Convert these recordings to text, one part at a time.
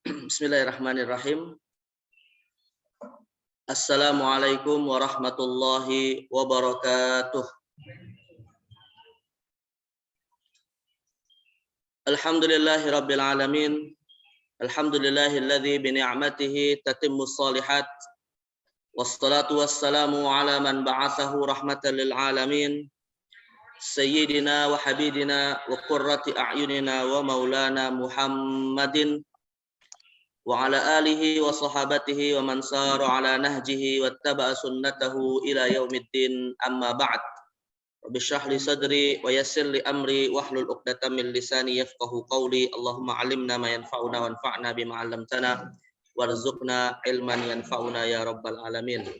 Bismillahirrahmanirrahim. Assalamualaikum warahmatullahi wabarakatuh. Alhamdulillahi rabbil alamin. Alhamdulillahilladzi bi ni'matihi tatimmus shalihat. Wassalatu wassalamu ala man ba'athahu rahmatan lil alamin. Sayyidina wa habibina wa qurrati a'yunina wa maulana Muhammadin wa ala alihi wa sahabatihi wa man sara ala nahjihi wattaba'a sunnatahu ila yaumiddin, amma ba'd. Rabbi shrah li sadri wa yassir li amri wahlul 'uqdatam min lisani yafqahu qawli. Allahumma 'allimna ma yanfa'una wanfa'na bima 'allamtana warzuqna ilman yanfa'una ya rabbal alamin.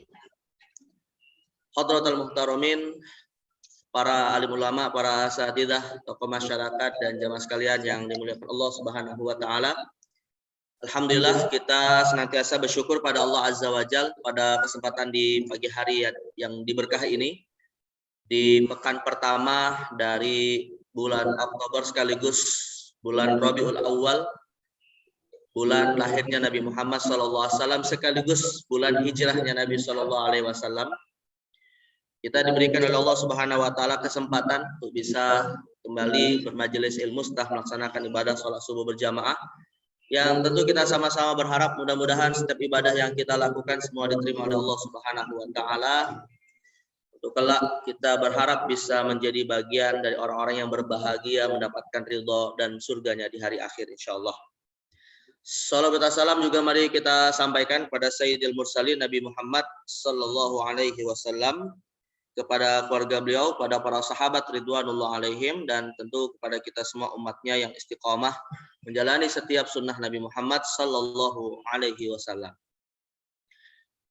Hadratul muhtaramin, para alim ulama, para asatidzah, tokoh masyarakat dan jamaah sekalian yang dimuliakan Allah Subhanahu wa taala. Alhamdulillah kita senantiasa bersyukur pada Allah Azza wa Jalla pada kesempatan di pagi hari yang diberkahi ini, di pekan pertama dari bulan Oktober sekaligus bulan Rabiul Awal, bulan lahirnya Nabi Muhammad SAW sekaligus bulan hijrahnya Nabi SAW. Kita diberikan oleh Allah Subhanahu wa taala kesempatan untuk bisa kembali bermajelis ilmu setelah melaksanakan ibadah sholat subuh berjamaah, yang tentu kita sama-sama berharap mudah-mudahan setiap ibadah yang kita lakukan semua diterima oleh Allah Subhanahu wa taala. Untuk kelak kita berharap bisa menjadi bagian dari orang-orang yang berbahagia mendapatkan ridho dan surganya di hari akhir insyaallah. Salawat dan salam juga mari kita sampaikan kepada Sayyidil Mursalin Nabi Muhammad sallallahu alaihi wasallam, kepada keluarga beliau, pada para sahabat ridwanullah alaihim, dan tentu kepada kita semua umatnya yang istiqomah menjalani setiap sunnah Nabi Muhammad sallallahu alaihi wasallam.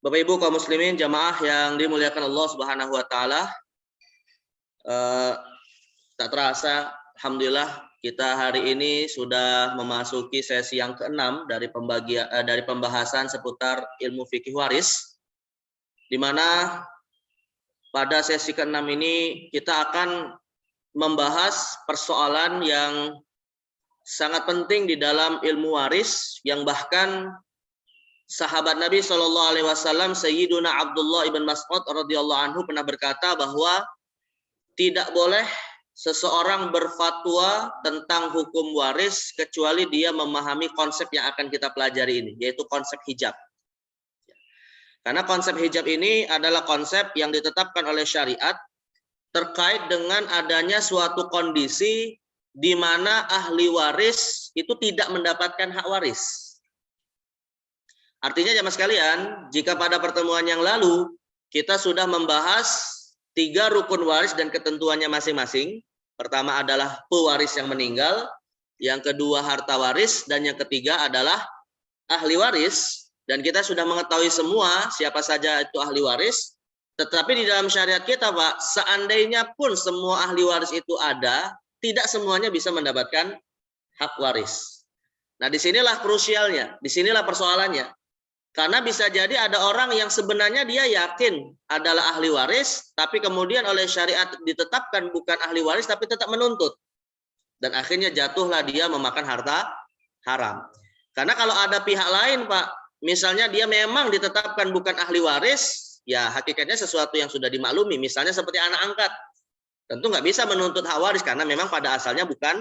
Bapak Ibu kaum muslimin jamaah yang dimuliakan Allah Subhanahu wa taala, tak terasa alhamdulillah kita hari ini sudah memasuki sesi yang ke-6 dari pembahasan seputar ilmu fikih waris, di mana pada sesi ke-6 ini kita akan membahas persoalan yang sangat penting di dalam ilmu waris, yang bahkan sahabat Nabi SAW Sayyiduna Abdullah ibn Mas'ud radhiyallahu anhu pernah berkata bahwa tidak boleh seseorang berfatwa tentang hukum waris kecuali dia memahami konsep yang akan kita pelajari ini, yaitu konsep hijab. Karena konsep hijab ini adalah konsep yang ditetapkan oleh syariat terkait dengan adanya suatu kondisi di mana ahli waris itu tidak mendapatkan hak waris. Artinya jemaah sekalian, jika pada pertemuan yang lalu kita sudah membahas 3 rukun waris dan ketentuannya masing-masing. Pertama adalah pewaris yang meninggal, yang kedua harta waris, dan yang ketiga adalah ahli waris. Dan kita sudah mengetahui semua siapa saja itu ahli waris. Tetapi di dalam syariat kita, Pak, seandainya pun semua ahli waris itu ada, tidak semuanya bisa mendapatkan hak waris. Nah, disinilah krusialnya, disinilah persoalannya. Karena bisa jadi ada orang yang sebenarnya dia yakin adalah ahli waris, tapi kemudian oleh syariat ditetapkan bukan ahli waris, tapi tetap menuntut. Dan akhirnya jatuhlah dia memakan harta haram. Karena kalau ada pihak lain, Pak, misalnya dia memang ditetapkan bukan ahli waris, ya hakikatnya sesuatu yang sudah dimaklumi. Misalnya seperti anak angkat, tentu nggak bisa menuntut hak waris karena memang pada asalnya bukan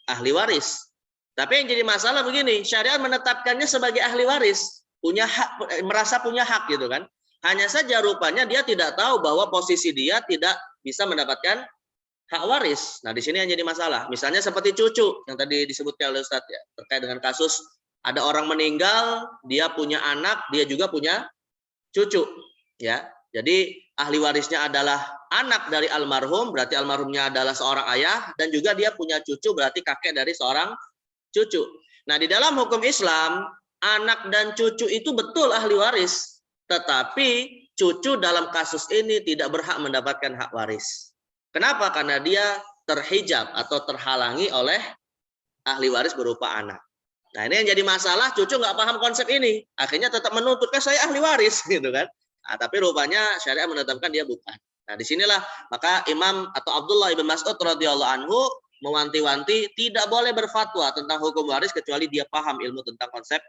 ahli waris. Tapi yang jadi masalah begini, syariat menetapkannya sebagai ahli waris, punya hak, merasa punya hak gitu kan. Hanya saja rupanya dia tidak tahu bahwa posisi dia tidak bisa mendapatkan hak waris. Nah, di sini yang jadi masalah. Misalnya seperti cucu yang tadi disebutkan oleh Ustadz ya, terkait dengan kasus ada orang meninggal, dia punya anak, dia juga punya cucu, ya. Jadi ahli warisnya adalah anak dari almarhum, berarti almarhumnya adalah seorang ayah, dan juga dia punya cucu, berarti kakek dari seorang cucu. Nah, di dalam hukum Islam, anak dan cucu itu betul ahli waris, tetapi cucu dalam kasus ini tidak berhak mendapatkan hak waris. Kenapa? Karena dia terhijab atau terhalangi oleh ahli waris berupa anak. Nah, ini yang jadi masalah, cucu nggak paham konsep ini. Akhirnya tetap menuntut, kan saya ahli waris, gitu kan. Nah, tapi rupanya syariat menetapkan dia bukan. Nah, disinilah maka Imam atau Abdullah ibn Mas'ud radhiyallahu anhu mewanti-wanti tidak boleh berfatwa tentang hukum waris kecuali dia paham ilmu tentang konsep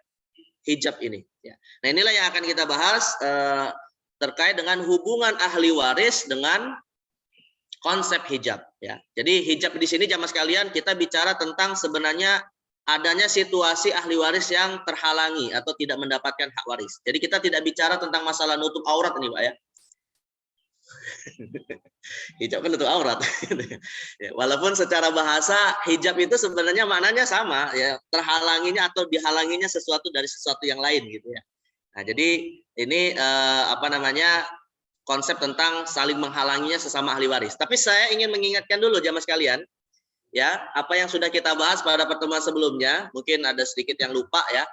hijab ini. Ya. Nah inilah yang akan kita bahas terkait dengan hubungan ahli waris dengan konsep hijab. Ya. Jadi hijab di sini jamaah sekalian kita bicara tentang sebenarnya adanya situasi ahli waris yang terhalangi atau tidak mendapatkan hak waris. Jadi kita tidak bicara tentang masalah nutup aurat ini, Pak ya. Hijab kan nutup aurat. Ya, walaupun secara bahasa hijab itu sebenarnya maknanya sama, ya terhalanginya atau dihalanginya sesuatu dari sesuatu yang lain gitu ya. Nah jadi ini konsep tentang saling menghalanginya sesama ahli waris. Tapi saya ingin mengingatkan dulu jamaah sekalian, ya apa yang sudah kita bahas pada pertemuan sebelumnya, mungkin ada sedikit yang lupa ya,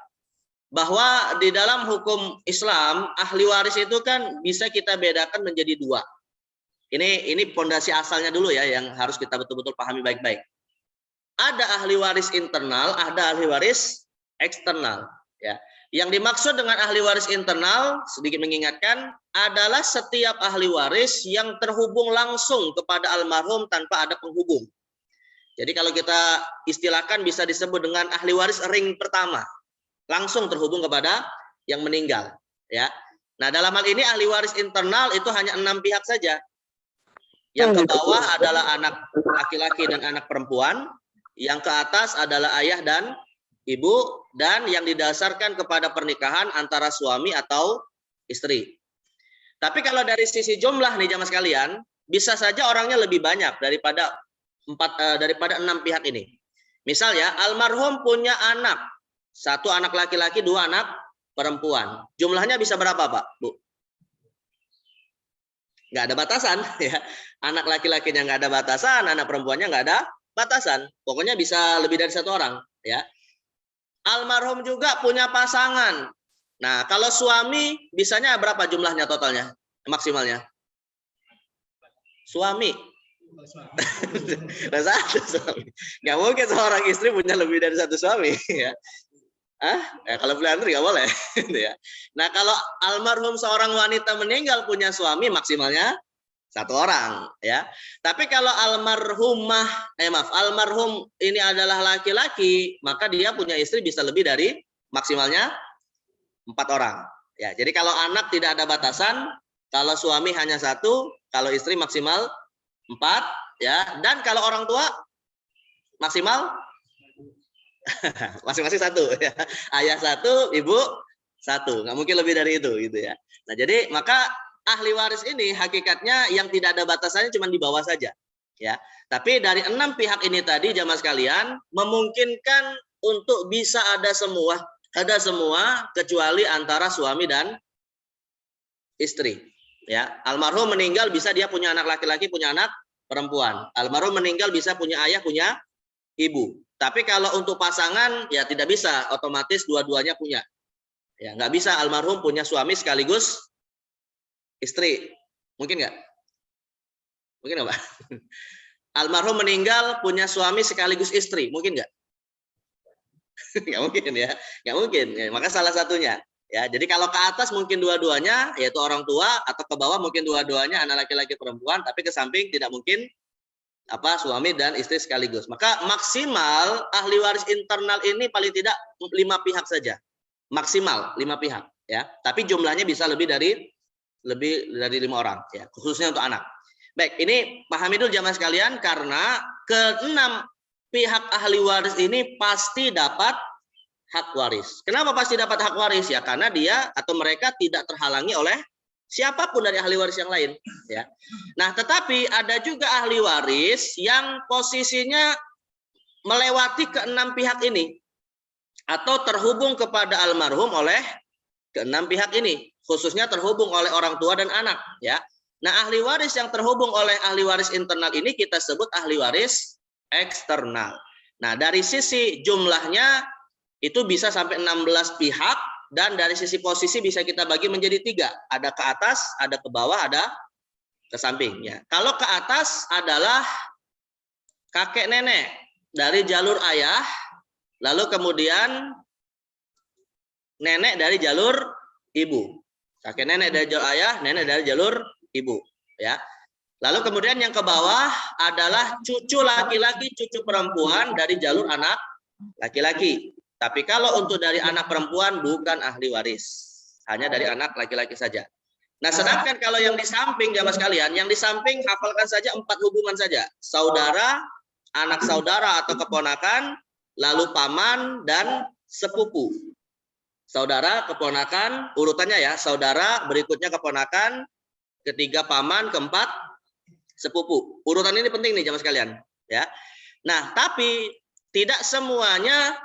bahwa di dalam hukum Islam ahli waris itu kan bisa kita bedakan menjadi dua. Ini pondasi asalnya dulu ya yang harus kita betul-betul pahami baik-baik. Ada ahli waris internal, ada ahli waris eksternal. Ya, yang dimaksud dengan ahli waris internal, sedikit mengingatkan, adalah setiap ahli waris yang terhubung langsung kepada almarhum tanpa ada penghubung. Jadi kalau kita istilahkan bisa disebut dengan ahli waris ring pertama, langsung terhubung kepada yang meninggal. Ya, nah dalam hal ini ahli waris internal itu hanya 6 pihak saja. Yang ke bawah adalah anak laki-laki dan anak perempuan, yang ke atas adalah ayah dan ibu, dan yang didasarkan kepada pernikahan antara suami atau istri. Tapi kalau dari sisi jumlah nih jamaah sekalian, bisa saja orangnya lebih banyak daripada 6 pihak ini. Misal ya, almarhum punya anak, 1 anak laki-laki, 2 anak perempuan. Jumlahnya bisa berapa, Pak, Bu? Nggak ada batasan ya. Anak laki-lakinya nggak ada batasan, anak perempuannya nggak ada batasan. Pokoknya bisa lebih dari 1 orang ya. Almarhum juga punya pasangan. Nah, kalau suami bisanya berapa jumlahnya totalnya? Maksimalnya? Suami. Nggak mungkin seorang istri punya lebih dari 1 suami ya. Kalau beliau nggak boleh. Ya. Nah kalau almarhum seorang wanita meninggal punya suami maksimalnya 1 orang, ya. Tapi kalau almarhum ini adalah laki-laki, maka dia punya istri bisa lebih dari maksimalnya 4 orang. Ya. Jadi kalau anak tidak ada batasan, kalau suami hanya 1, kalau istri maksimal 4, ya. Dan kalau orang tua maksimal masing-masing 1 ya. Ayah 1, ibu 1, nggak mungkin lebih dari itu gitu ya. Nah jadi maka ahli waris ini hakikatnya yang tidak ada batasannya cuma di bawah saja ya. Tapi dari 6 pihak ini tadi jamaah sekalian memungkinkan untuk bisa ada semua kecuali antara suami dan istri ya. Almarhum meninggal bisa dia punya anak laki-laki, punya anak perempuan. Almarhum meninggal bisa punya ayah, punya ibu. Tapi kalau untuk pasangan ya tidak bisa, otomatis dua-duanya punya. Ya, nggak bisa almarhum punya suami sekaligus istri. Mungkin nggak? Mungkin nggak, Pak? Almarhum meninggal punya suami sekaligus istri. Mungkin nggak? Nggak mungkin ya. Nggak mungkin. Ya, maka salah satunya. Ya, jadi kalau ke atas mungkin dua-duanya, yaitu orang tua, atau ke bawah mungkin dua-duanya anak laki-laki perempuan, tapi ke samping tidak mungkin suami dan istri sekaligus. Maka maksimal ahli waris internal ini paling tidak 5 pihak saja. Maksimal 5 pihak ya. Tapi jumlahnya bisa lebih dari 5 orang ya, khususnya untuk anak. Baik, ini pahami dulu jamaah sekalian karena ke-6 pihak ahli waris ini pasti dapat hak waris. Kenapa pasti dapat hak waris? Ya karena dia atau mereka tidak terhalangi oleh siapapun dari ahli waris yang lain ya. Nah, tetapi ada juga ahli waris yang posisinya melewati ke-6 pihak ini atau terhubung kepada almarhum oleh ke-6 pihak ini, khususnya terhubung oleh orang tua dan anak ya. Nah, ahli waris yang terhubung oleh ahli waris internal ini kita sebut ahli waris eksternal. Nah, dari sisi jumlahnya itu bisa sampai 16 pihak. Dan dari sisi posisi bisa kita bagi menjadi 3. Ada ke atas, ada ke bawah, ada ke samping. Ya. Kalau ke atas adalah kakek nenek dari jalur ayah, lalu kemudian nenek dari jalur ibu. Kakek nenek dari jalur ayah, nenek dari jalur ibu. Ya. Lalu kemudian yang ke bawah adalah cucu laki-laki, cucu perempuan dari jalur anak laki-laki. Tapi kalau untuk dari anak perempuan bukan ahli waris. Hanya dari anak laki-laki saja. Nah, sedangkan kalau yang di samping, jamaah sekalian, yang di samping hafalkan saja 4 hubungan saja. Saudara, anak saudara atau keponakan, lalu paman dan sepupu. Saudara, keponakan, urutannya ya, saudara, berikutnya keponakan, ketiga paman, keempat sepupu. Urutan ini penting nih jamaah sekalian, ya. Nah, tapi tidak semuanya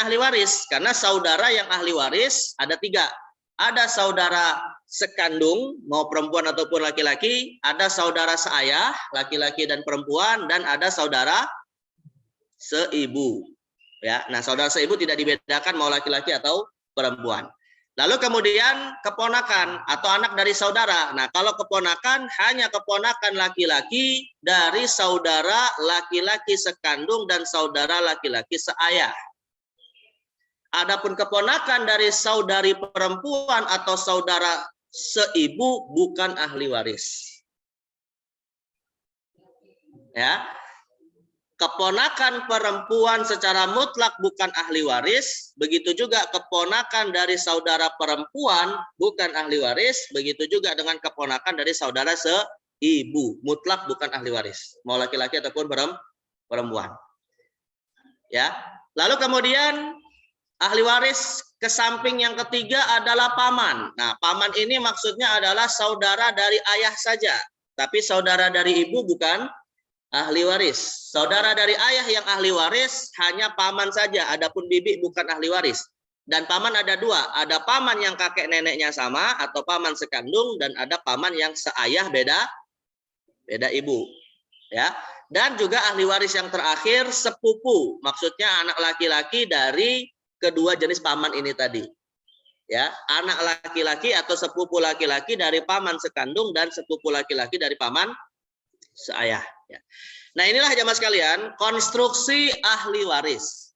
ahli waris, karena saudara yang ahli waris ada 3. Ada saudara sekandung, mau perempuan ataupun laki-laki, ada saudara seayah, laki-laki dan perempuan, dan ada saudara seibu. Ya, nah saudara seibu tidak dibedakan mau laki-laki atau perempuan. Lalu kemudian keponakan atau anak dari saudara. Nah, kalau keponakan hanya keponakan laki-laki dari saudara laki-laki sekandung dan saudara laki-laki seayah. Adapun keponakan dari saudari perempuan atau saudara seibu bukan ahli waris. Ya. Keponakan perempuan secara mutlak bukan ahli waris, begitu juga keponakan dari saudara perempuan bukan ahli waris, begitu juga dengan keponakan dari saudara seibu, mutlak bukan ahli waris, mau laki-laki ataupun perempuan. Ya. Lalu kemudian ahli waris ke samping yang ketiga adalah paman. Nah, paman ini maksudnya adalah saudara dari ayah saja, tapi saudara dari ibu bukan ahli waris. Saudara dari ayah yang ahli waris hanya paman saja, adapun bibi bukan ahli waris. Dan paman ada 2, ada paman yang kakek neneknya sama atau paman sekandung, dan ada paman yang seayah beda ibu. Ya. Dan juga ahli waris yang terakhir sepupu, maksudnya anak laki-laki dari kedua jenis paman ini tadi. Ya, anak laki-laki atau sepupu laki-laki dari paman sekandung dan sepupu laki-laki dari paman seayah. Ya. Nah, inilah jamaah sekalian konstruksi ahli waris.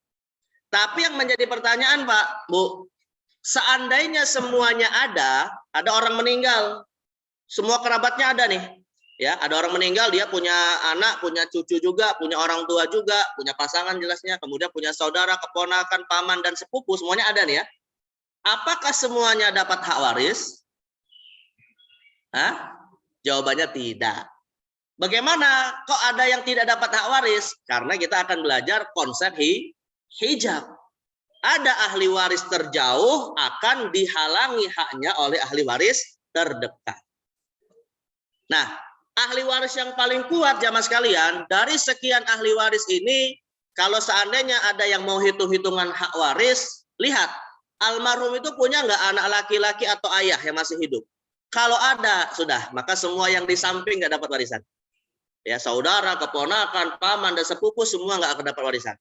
Tapi yang menjadi pertanyaan, Pak, Bu, seandainya semuanya ada orang meninggal, semua kerabatnya ada nih. Ya, ada orang meninggal, dia punya anak, punya cucu juga, punya orang tua juga, punya pasangan jelasnya, kemudian punya saudara, keponakan, paman dan sepupu, semuanya ada nih ya. Apakah semuanya dapat hak waris? Hah? Jawabannya tidak. Bagaimana kok ada yang tidak dapat hak waris? Karena kita akan belajar konsep hijab. Ada ahli waris terjauh akan dihalangi haknya oleh ahli waris terdekat. Nah, ahli waris yang paling kuat jamaah sekalian, dari sekian ahli waris ini, kalau seandainya ada yang mau hitung-hitungan hak waris, lihat, almarhum itu punya nggak anak laki-laki atau ayah yang masih hidup? Kalau ada, sudah, maka semua yang di samping nggak dapat warisan. Ya, saudara, keponakan, paman, dan sepupu semua nggak akan dapat warisan.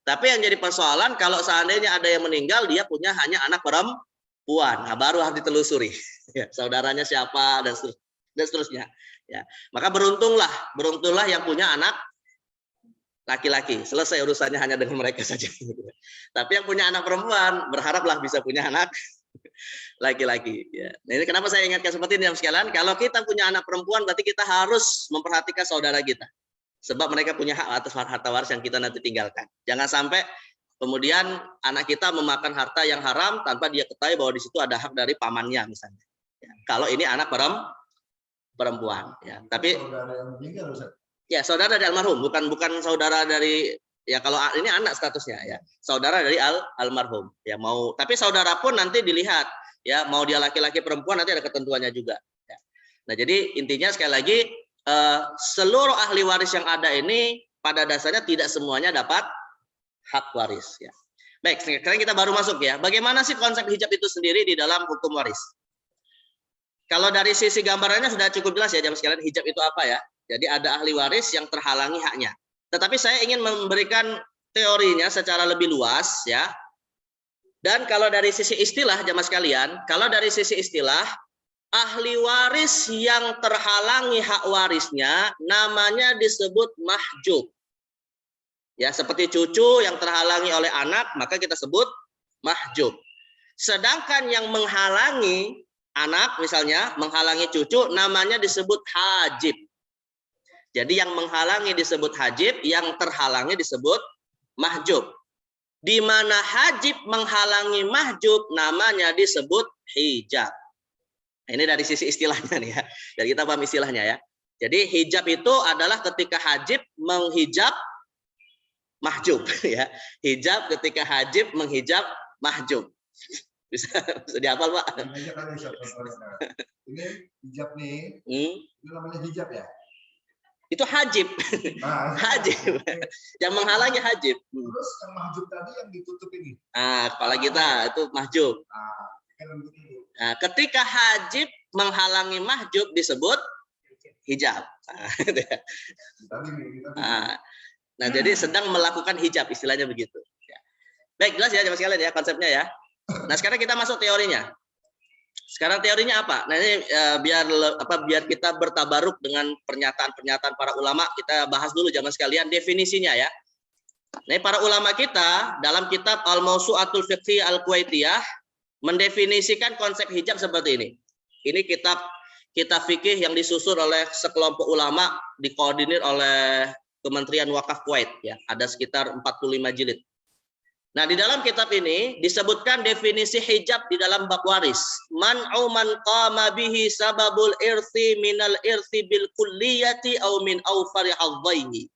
Tapi yang jadi persoalan, kalau seandainya ada yang meninggal, dia punya hanya anak perempuan. Nah, baru harus ditelusuri. Ya, saudaranya siapa, dan seterusnya. Ya, maka beruntunglah yang punya anak laki-laki. Selesai urusannya hanya dengan mereka saja. Tapi yang punya anak perempuan berharaplah bisa punya anak laki-laki. Ya. Nah, ini kenapa saya ingatkan seperti ini sekalian. Kalau kita punya anak perempuan, berarti kita harus memperhatikan saudara kita, sebab mereka punya hak atas harta waris yang kita nanti tinggalkan. Jangan sampai kemudian anak kita memakan harta yang haram tanpa dia ketahui bahwa di situ ada hak dari pamannya misalnya. Ya. Kalau ini anak perempuan, ya. Tapi saudara yang meninggal, ya saudara dari almarhum, bukan saudara dari, ya kalau ini anak statusnya, ya saudara dari almarhum, ya mau. Tapi saudara pun nanti dilihat, ya mau dia laki-laki perempuan nanti ada ketentuannya juga. Ya. Nah, jadi intinya sekali lagi seluruh ahli waris yang ada ini pada dasarnya tidak semuanya dapat hak waris. Ya. Baik, sekarang kita baru masuk ya. Bagaimana sih konsep hijab itu sendiri di dalam hukum waris? Kalau dari sisi gambarannya sudah cukup jelas ya jamaah sekalian, hijab itu apa ya? Jadi ada ahli waris yang terhalangi haknya. Tetapi saya ingin memberikan teorinya secara lebih luas ya. Dan kalau dari sisi istilah jamaah sekalian, kalau dari sisi istilah, ahli waris yang terhalangi hak warisnya namanya disebut mahjub. Ya, seperti cucu yang terhalangi oleh anak, maka kita sebut mahjub. Sedangkan yang menghalangi anak misalnya, menghalangi cucu, namanya disebut hajib. Jadi yang menghalangi disebut hajib, yang terhalangi disebut mahjub. Di mana hajib menghalangi mahjub, namanya disebut hijab. Nah, ini dari sisi istilahnya nih ya. Jadi kita paham istilahnya ya. Jadi hijab itu adalah ketika hajib menghijab mahjub ya. Hijab ketika hajib menghijab mahjub. Bisa dihafal, Pak? Ini hijab nih. Ini namanya hijab ya? Itu hajib. Hajib. Yang menghalangi hajib. Terus yang mahjub tadi yang ditutup ini. Kepala kita itu mahjub. Nah, ketika hajib menghalangi mahjub disebut hijab. Nah, jadi sedang melakukan hijab, istilahnya begitu. Baik, jelas ya jemaah sekalian ya konsepnya ya. Nah, sekarang kita masuk teorinya. Sekarang teorinya apa? Nah, ini biar kita bertabaruk dengan pernyataan-pernyataan para ulama, kita bahas dulu jamaah sekalian definisinya ya. Nah, para ulama kita dalam kitab Al-Mawsu'atul Fiqhiyah Al-Kuwaitiyah mendefinisikan konsep hijab seperti ini. Ini kitab fikih yang disusun oleh sekelompok ulama, dikoordinir oleh Kementerian Wakaf Kuwait ya. Ada sekitar 45 jilid. Nah, di dalam kitab ini disebutkan definisi hijab di dalam bab waris. Man'u man qama bihi sababul irthi minal irthi bil kulliyati au min awfari hadzaini.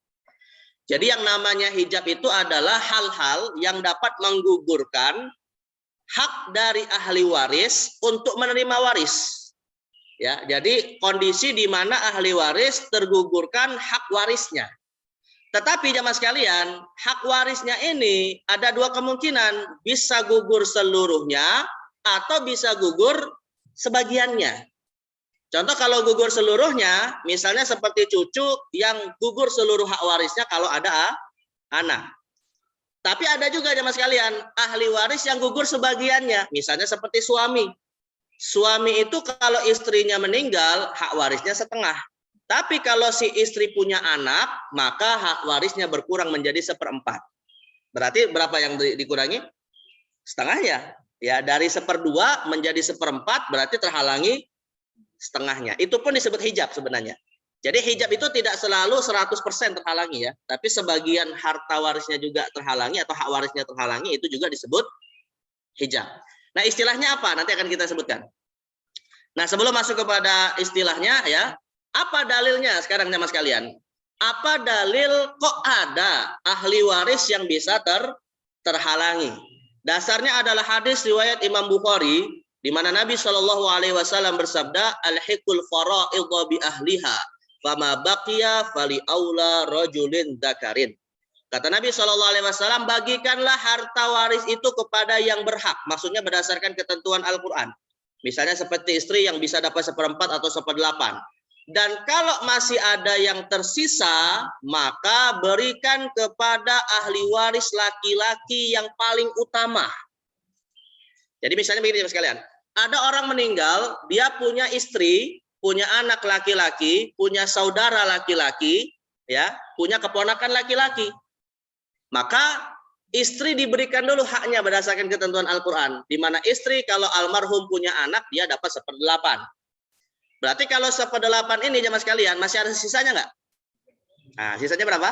Jadi yang namanya hijab itu adalah hal-hal yang dapat menggugurkan hak dari ahli waris untuk menerima waris. Ya, jadi kondisi di mana ahli waris tergugurkan hak warisnya. Tetapi jamaah sekalian, hak warisnya ini ada dua kemungkinan, bisa gugur seluruhnya atau bisa gugur sebagiannya. Contoh kalau gugur seluruhnya, misalnya seperti cucu yang gugur seluruh hak warisnya kalau ada anak. Tapi ada juga jamaah sekalian, ahli waris yang gugur sebagiannya, misalnya seperti suami. Suami itu kalau istrinya meninggal, hak warisnya setengah. Tapi kalau si istri punya anak, maka hak warisnya berkurang menjadi 1/4. Berarti berapa yang dikurangi? Setengahnya. Ya, dari 1/2 menjadi 1/4 berarti terhalangi setengahnya. Itu pun disebut hijab sebenarnya. Jadi hijab itu tidak selalu 100% terhalangi ya, tapi sebagian harta warisnya juga terhalangi atau hak warisnya terhalangi, itu juga disebut hijab. Nah, istilahnya apa? Nanti akan kita sebutkan. Nah, sebelum masuk kepada istilahnya ya, apa dalilnya sekarang jamaah sekalian? Apa dalil kok ada ahli waris yang bisa terhalangi? Dasarnya adalah hadis riwayat Imam Bukhari di mana Nabi Shallallahu alaihi wasallam bersabda, "Al-hiqul fara'idha bi ahliha, fama baqiya fali aula rajulin dzakarin." Kata Nabi Shallallahu alaihi wasallam, bagikanlah harta waris itu kepada yang berhak. Maksudnya berdasarkan ketentuan Al-Qur'an. Misalnya seperti istri yang bisa dapat 1/4 atau 1/8. Dan kalau masih ada yang tersisa, maka berikan kepada ahli waris laki-laki yang paling utama. Jadi misalnya begini sekalian, ada orang meninggal, dia punya istri, punya anak laki-laki, punya saudara laki-laki, ya, punya keponakan laki-laki. Maka istri diberikan dulu haknya berdasarkan ketentuan Al-Quran. Di mana istri kalau almarhum punya anak, dia dapat 1/8. Berarti kalau 1/8 ini jemaah sekalian masih ada sisanya nggak? Nah, sisanya berapa?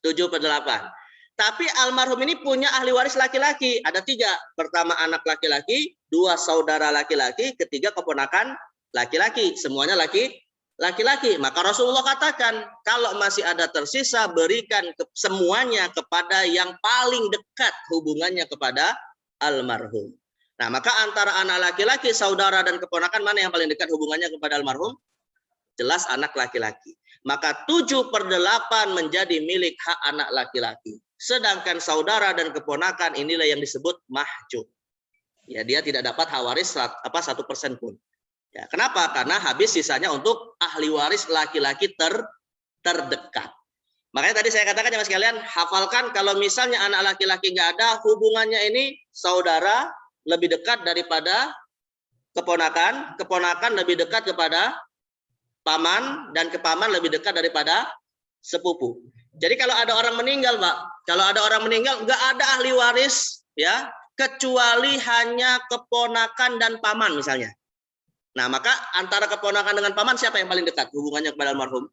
7/8. Tapi almarhum ini punya ahli waris laki-laki. Ada 3. Pertama anak laki-laki, 2 saudara laki-laki, ketiga keponakan laki-laki. Semuanya laki-laki. Maka Rasulullah katakan, kalau masih ada tersisa, berikan semuanya kepada yang paling dekat hubungannya kepada almarhum. Nah, maka antara anak laki-laki, saudara, dan keponakan, mana yang paling dekat hubungannya kepada almarhum? Jelas anak laki-laki. Maka 7/8 menjadi milik hak anak laki-laki. Sedangkan saudara dan keponakan inilah yang disebut mahjub. Ya, dia tidak dapat hak waris 1% pun. Ya, kenapa? Karena habis sisanya untuk ahli waris laki-laki terdekat. Makanya tadi saya katakan ya mas kalian, hafalkan kalau misalnya anak laki-laki nggak ada, hubungannya ini saudara lebih dekat daripada keponakan, keponakan lebih dekat kepada paman, dan kepaman lebih dekat daripada sepupu. Jadi kalau ada orang meninggal, Pak, kalau ada orang meninggal nggak ada ahli waris, ya, kecuali hanya keponakan dan paman misalnya. Nah, maka antara keponakan dengan paman siapa yang paling dekat hubungannya kepada almarhum?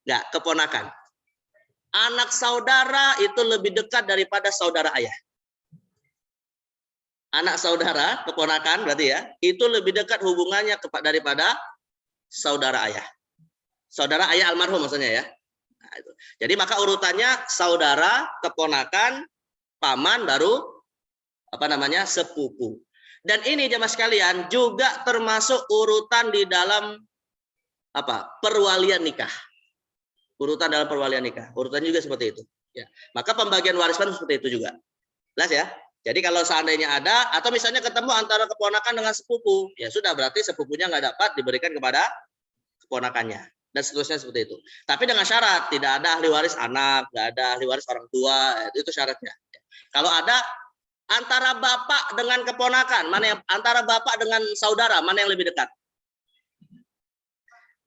Ya, keponakan. Anak saudara itu lebih dekat daripada saudara ayah. Anak saudara, keponakan berarti ya, itu lebih dekat hubungannya daripada saudara ayah. Saudara ayah almarhum maksudnya ya. Nah, itu. Jadi maka urutannya saudara, keponakan, paman, baru sepupu. Dan ini jemaah sekalian juga termasuk urutan di dalam perwalian nikah. Urutan dalam perwalian nikah. Urutannya juga seperti itu. Ya. Maka pembagian waris pun seperti itu juga. Jelas ya? Jadi kalau seandainya ada, atau misalnya ketemu antara keponakan dengan sepupu, ya sudah berarti sepupunya nggak dapat diberikan kepada keponakannya. Dan seterusnya seperti itu. Tapi dengan syarat, tidak ada ahli waris anak, nggak ada ahli waris orang tua, itu syaratnya. Kalau ada antara bapak dengan keponakan, antara bapak dengan saudara, mana yang lebih dekat?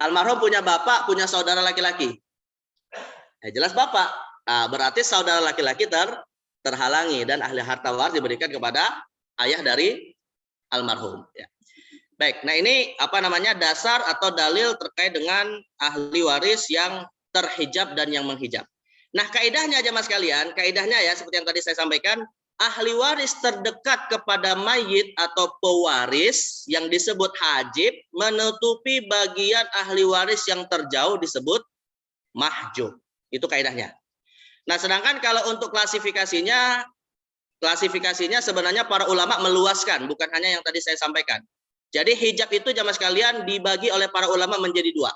Almarhum punya bapak, punya saudara laki-laki. Jelas bapak. Nah, berarti saudara laki-laki terhalangi dan ahli harta waris diberikan kepada ayah dari almarhum. Ya. Baik, nah ini dasar atau dalil terkait dengan ahli waris yang terhijab dan yang menghijab. Nah, kaidahnya jemaah sekalian, kaidahnya ya seperti yang tadi saya sampaikan, ahli waris terdekat kepada mayit atau pewaris yang disebut hajib menutupi bagian ahli waris yang terjauh disebut mahjub. Itu kaidahnya. Nah, sedangkan kalau untuk klasifikasinya sebenarnya para ulama meluaskan, bukan hanya yang tadi saya sampaikan. Jadi hijab itu jamaah sekalian dibagi oleh para ulama menjadi dua.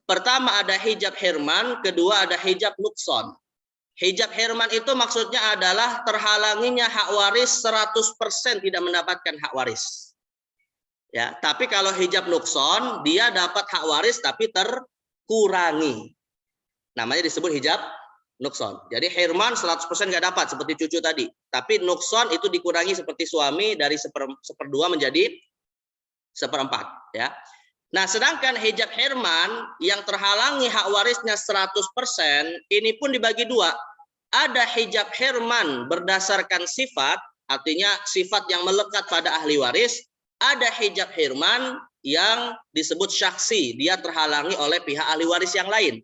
Pertama ada hijab hirman, kedua ada hijab nukson. Hijab hirman itu maksudnya adalah terhalanginya hak waris 100% tidak mendapatkan hak waris. Ya, tapi kalau hijab nukson dia dapat hak waris tapi terkurangi. Namanya disebut hijab nukson. Jadi hirman 100% nggak dapat seperti cucu tadi. Tapi nukson itu dikurangi seperti suami dari seperdua menjadi seperempat. Ya. Nah, sedangkan hijab hirman yang terhalangi hak warisnya 100%, ini pun dibagi dua. Ada hijab hirman berdasarkan sifat, artinya sifat yang melekat pada ahli waris. Ada hijab hirman yang disebut syaksi, dia terhalangi oleh pihak ahli waris yang lain.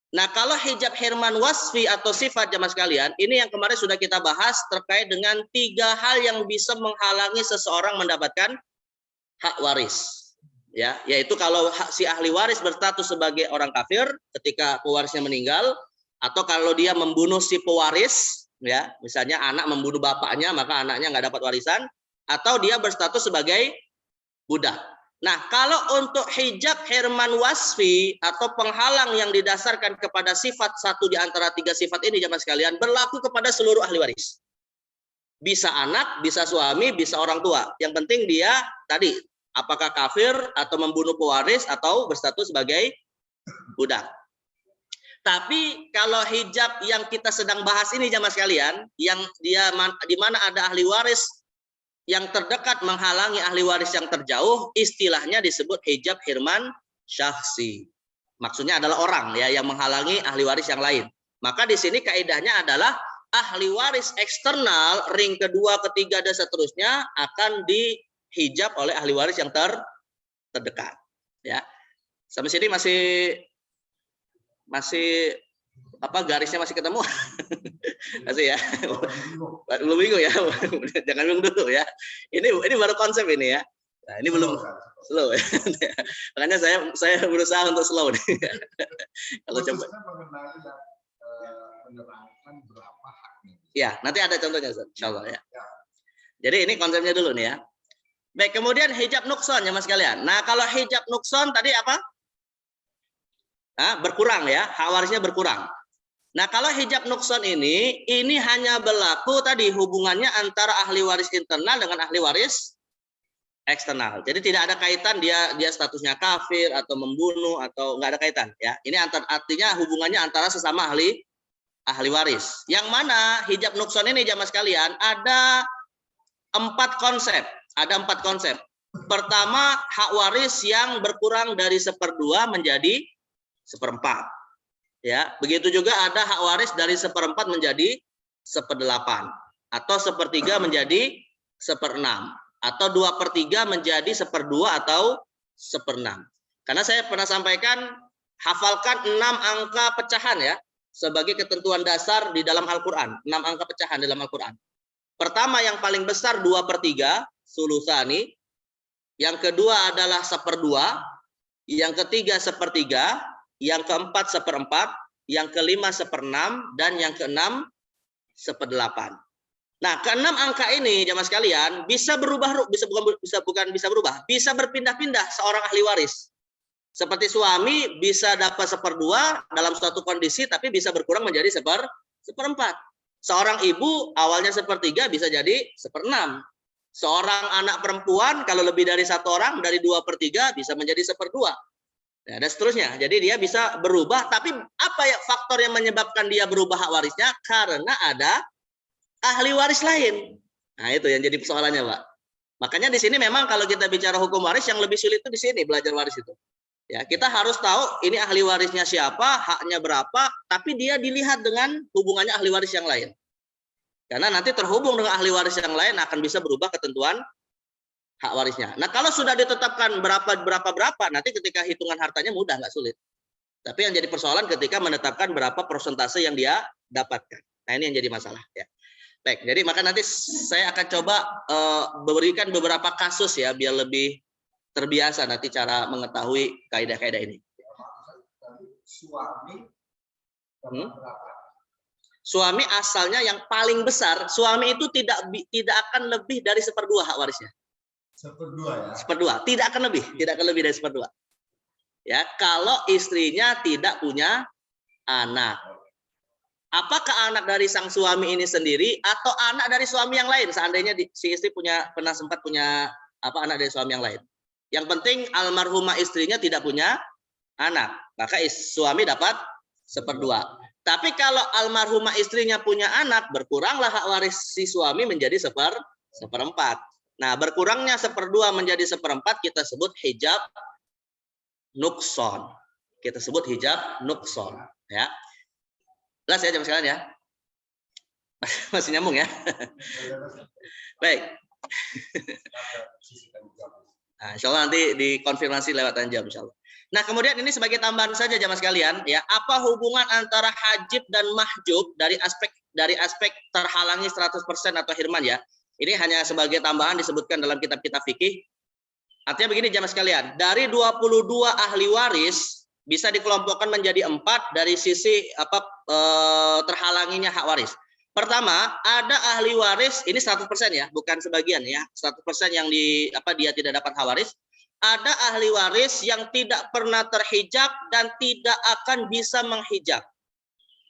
Nah, kalau hijab hirman wasfi atau sifat jamaah sekalian, ini yang kemarin sudah kita bahas terkait dengan 3 hal yang bisa menghalangi seseorang mendapatkan hak waris. Ya, yaitu kalau si ahli waris berstatus sebagai orang kafir ketika pewarisnya meninggal, atau kalau dia membunuh si pewaris, ya, misalnya anak membunuh bapaknya maka anaknya nggak dapat warisan, atau dia berstatus sebagai budak. Nah, kalau untuk hijab hirman wasfi atau penghalang yang didasarkan kepada sifat satu di antara 3 sifat ini jamaah sekalian berlaku kepada seluruh ahli waris. Bisa anak, bisa suami, bisa orang tua. Yang penting dia tadi apakah kafir atau membunuh pewaris atau berstatus sebagai budak. Tapi kalau hijab yang kita sedang bahas ini jamaah sekalian, yang dia di mana ada ahli waris yang terdekat menghalangi ahli waris yang terjauh, istilahnya disebut hijab hirman syakhsi. Maksudnya adalah orang ya yang menghalangi ahli waris yang lain. Maka di sini kaidahnya adalah ahli waris eksternal ring kedua, ketiga dan seterusnya akan dihijab oleh ahli waris yang terdekat. Ya. Sampai sini masih garisnya masih ketemu? Masih ya. Belum bingung ya. Jangan bingung dulu ya. Ini baru konsep ini ya. Nah, ini belum slow ya. Makanya saya berusaha untuk slow nih. Kalau coba menerangkan berapa haknya. Ya, nanti ada contohnya insyaallah ya. Jadi ini konsepnya dulu nih ya. Baik, kemudian hijab nukson ya Mas kalian. Nah, kalau hijab nukson tadi apa? Nah, berkurang ya, hak warisnya berkurang. Nah, kalau hijab nukson ini hanya berlaku tadi hubungannya antara ahli waris internal dengan ahli waris eksternal. Jadi tidak ada kaitan dia statusnya kafir atau membunuh atau nggak ada kaitan ya. Ini artinya hubungannya antara sesama ahli waris. Yang mana hijab nukson ini jamaah sekalian ada 4 konsep. Ada 4 konsep. Pertama, hak waris yang berkurang dari 1/2 menjadi 1/4. Ya, begitu juga ada hak waris dari 1/4 menjadi 1/8 atau 1/3 menjadi 1/6 atau 2/3 menjadi 1/2 atau 1/6. Karena saya pernah sampaikan, hafalkan 6 angka pecahan ya, sebagai ketentuan dasar di dalam Al-Quran. 6 angka pecahan dalam Al-Quran. Pertama yang paling besar 2/3, sulusani. Yang kedua adalah 1/2. Yang ketiga 1/3. Yang keempat 1/4. Yang kelima 1/6. Dan yang keenam 1/8. Nah, ke-6 angka ini jamaah sekalian bisa berubah, bisa berpindah-pindah seorang ahli waris. Seperti suami bisa dapat 1/2 dalam suatu kondisi, tapi bisa berkurang menjadi 1/4. Seorang ibu awalnya 1/3 bisa jadi 1/6. Seorang anak perempuan kalau lebih dari satu orang dari 2/3 bisa menjadi 1/2. Nah, dan seterusnya. Jadi dia bisa berubah, tapi apa ya faktor yang menyebabkan dia berubah hak warisnya? Karena ada ahli waris lain. Nah, itu yang jadi persoalannya, Pak. Makanya di sini memang kalau kita bicara hukum waris yang lebih sulit itu di sini, belajar waris itu. Ya, kita harus tahu ini ahli warisnya siapa, haknya berapa, tapi dia dilihat dengan hubungannya ahli waris yang lain. Karena nanti terhubung dengan ahli waris yang lain akan bisa berubah ketentuan hak warisnya. Nah, kalau sudah ditetapkan berapa, nanti ketika hitungan hartanya mudah, nggak sulit. Tapi yang jadi persoalan ketika menetapkan berapa persentase yang dia dapatkan. Nah, ini yang jadi masalah ya. Baik, jadi maka nanti saya akan coba berikan beberapa kasus ya biar lebih terbiasa nanti cara mengetahui kaidah-kaidah ini. Suami berapa? Suami asalnya yang paling besar, suami itu tidak akan lebih dari 1/2 hak warisnya. 1/2 ya. 1/2, tidak akan lebih dari 1/2. Ya, kalau istrinya tidak punya anak. Apakah anak dari sang suami ini sendiri atau anak dari suami yang lain? Seandainya si istri pernah sempat punya anak dari suami yang lain. Yang penting almarhumah istrinya tidak punya anak, maka suami dapat 1/2. Tapi kalau almarhumah istrinya punya anak, berkuranglah hak waris si suami menjadi 1/4. Nah, berkurangnya 1/2 menjadi 1/4 kita sebut hijab nukson. Kita sebut hijab nukson, ya. Jelas ya jam sekalian ya? Masih nyambung ya? Baik. Nah, insya Allah nanti dikonfirmasi lewat jam insya Allah. Nah, kemudian ini sebagai tambahan saja jamaah sekalian ya, apa hubungan antara hajib dan mahjub dari aspek terhalangi 100% atau hirman ya? Ini hanya sebagai tambahan disebutkan dalam kitab-kitab fikih. Artinya begini jamaah sekalian, dari 22 ahli waris bisa dikelompokkan menjadi 4 dari sisi terhalanginya hak waris. Pertama, ada ahli waris, ini 100% ya, bukan sebagian ya, 100% yang dia tidak dapat hak waris. Ada ahli waris yang tidak pernah terhijab dan tidak akan bisa menghijab,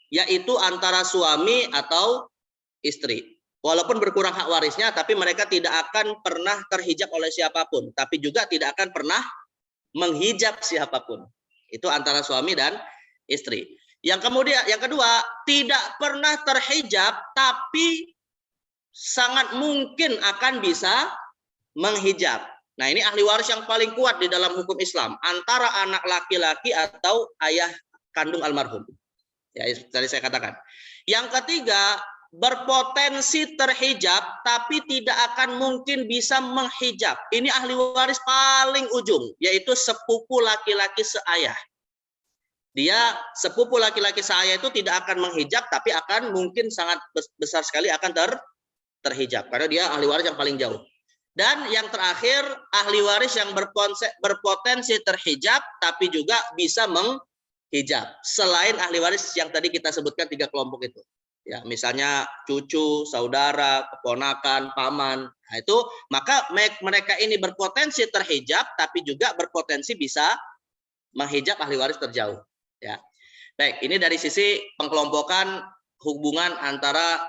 yaitu antara suami atau istri. Walaupun berkurang hak warisnya, tapi mereka tidak akan pernah terhijab oleh siapapun, tapi juga tidak akan pernah menghijab siapapun. Itu antara suami dan istri. Yang kedua, tidak pernah terhijab tapi sangat mungkin akan bisa menghijab. Nah, ini ahli waris yang paling kuat di dalam hukum Islam, antara anak laki-laki atau ayah kandung almarhum. Ya, tadi saya katakan. Yang ketiga, berpotensi terhijab tapi tidak akan mungkin bisa menghijab. Ini ahli waris paling ujung, yaitu sepupu laki-laki seayah. Dia sepupu laki-laki seayah itu tidak akan menghijab tapi akan mungkin sangat besar sekali akan terhijab karena dia ahli waris yang paling jauh. Dan yang terakhir, ahli waris yang berpotensi terhijab tapi juga bisa menghijab. Selain ahli waris yang tadi kita sebutkan 3 kelompok itu. Ya, misalnya cucu, saudara, keponakan, paman. Nah, itu maka mereka ini berpotensi terhijab tapi juga berpotensi bisa menghijab ahli waris terjauh, ya. Baik, ini dari sisi pengkelompokan hubungan antara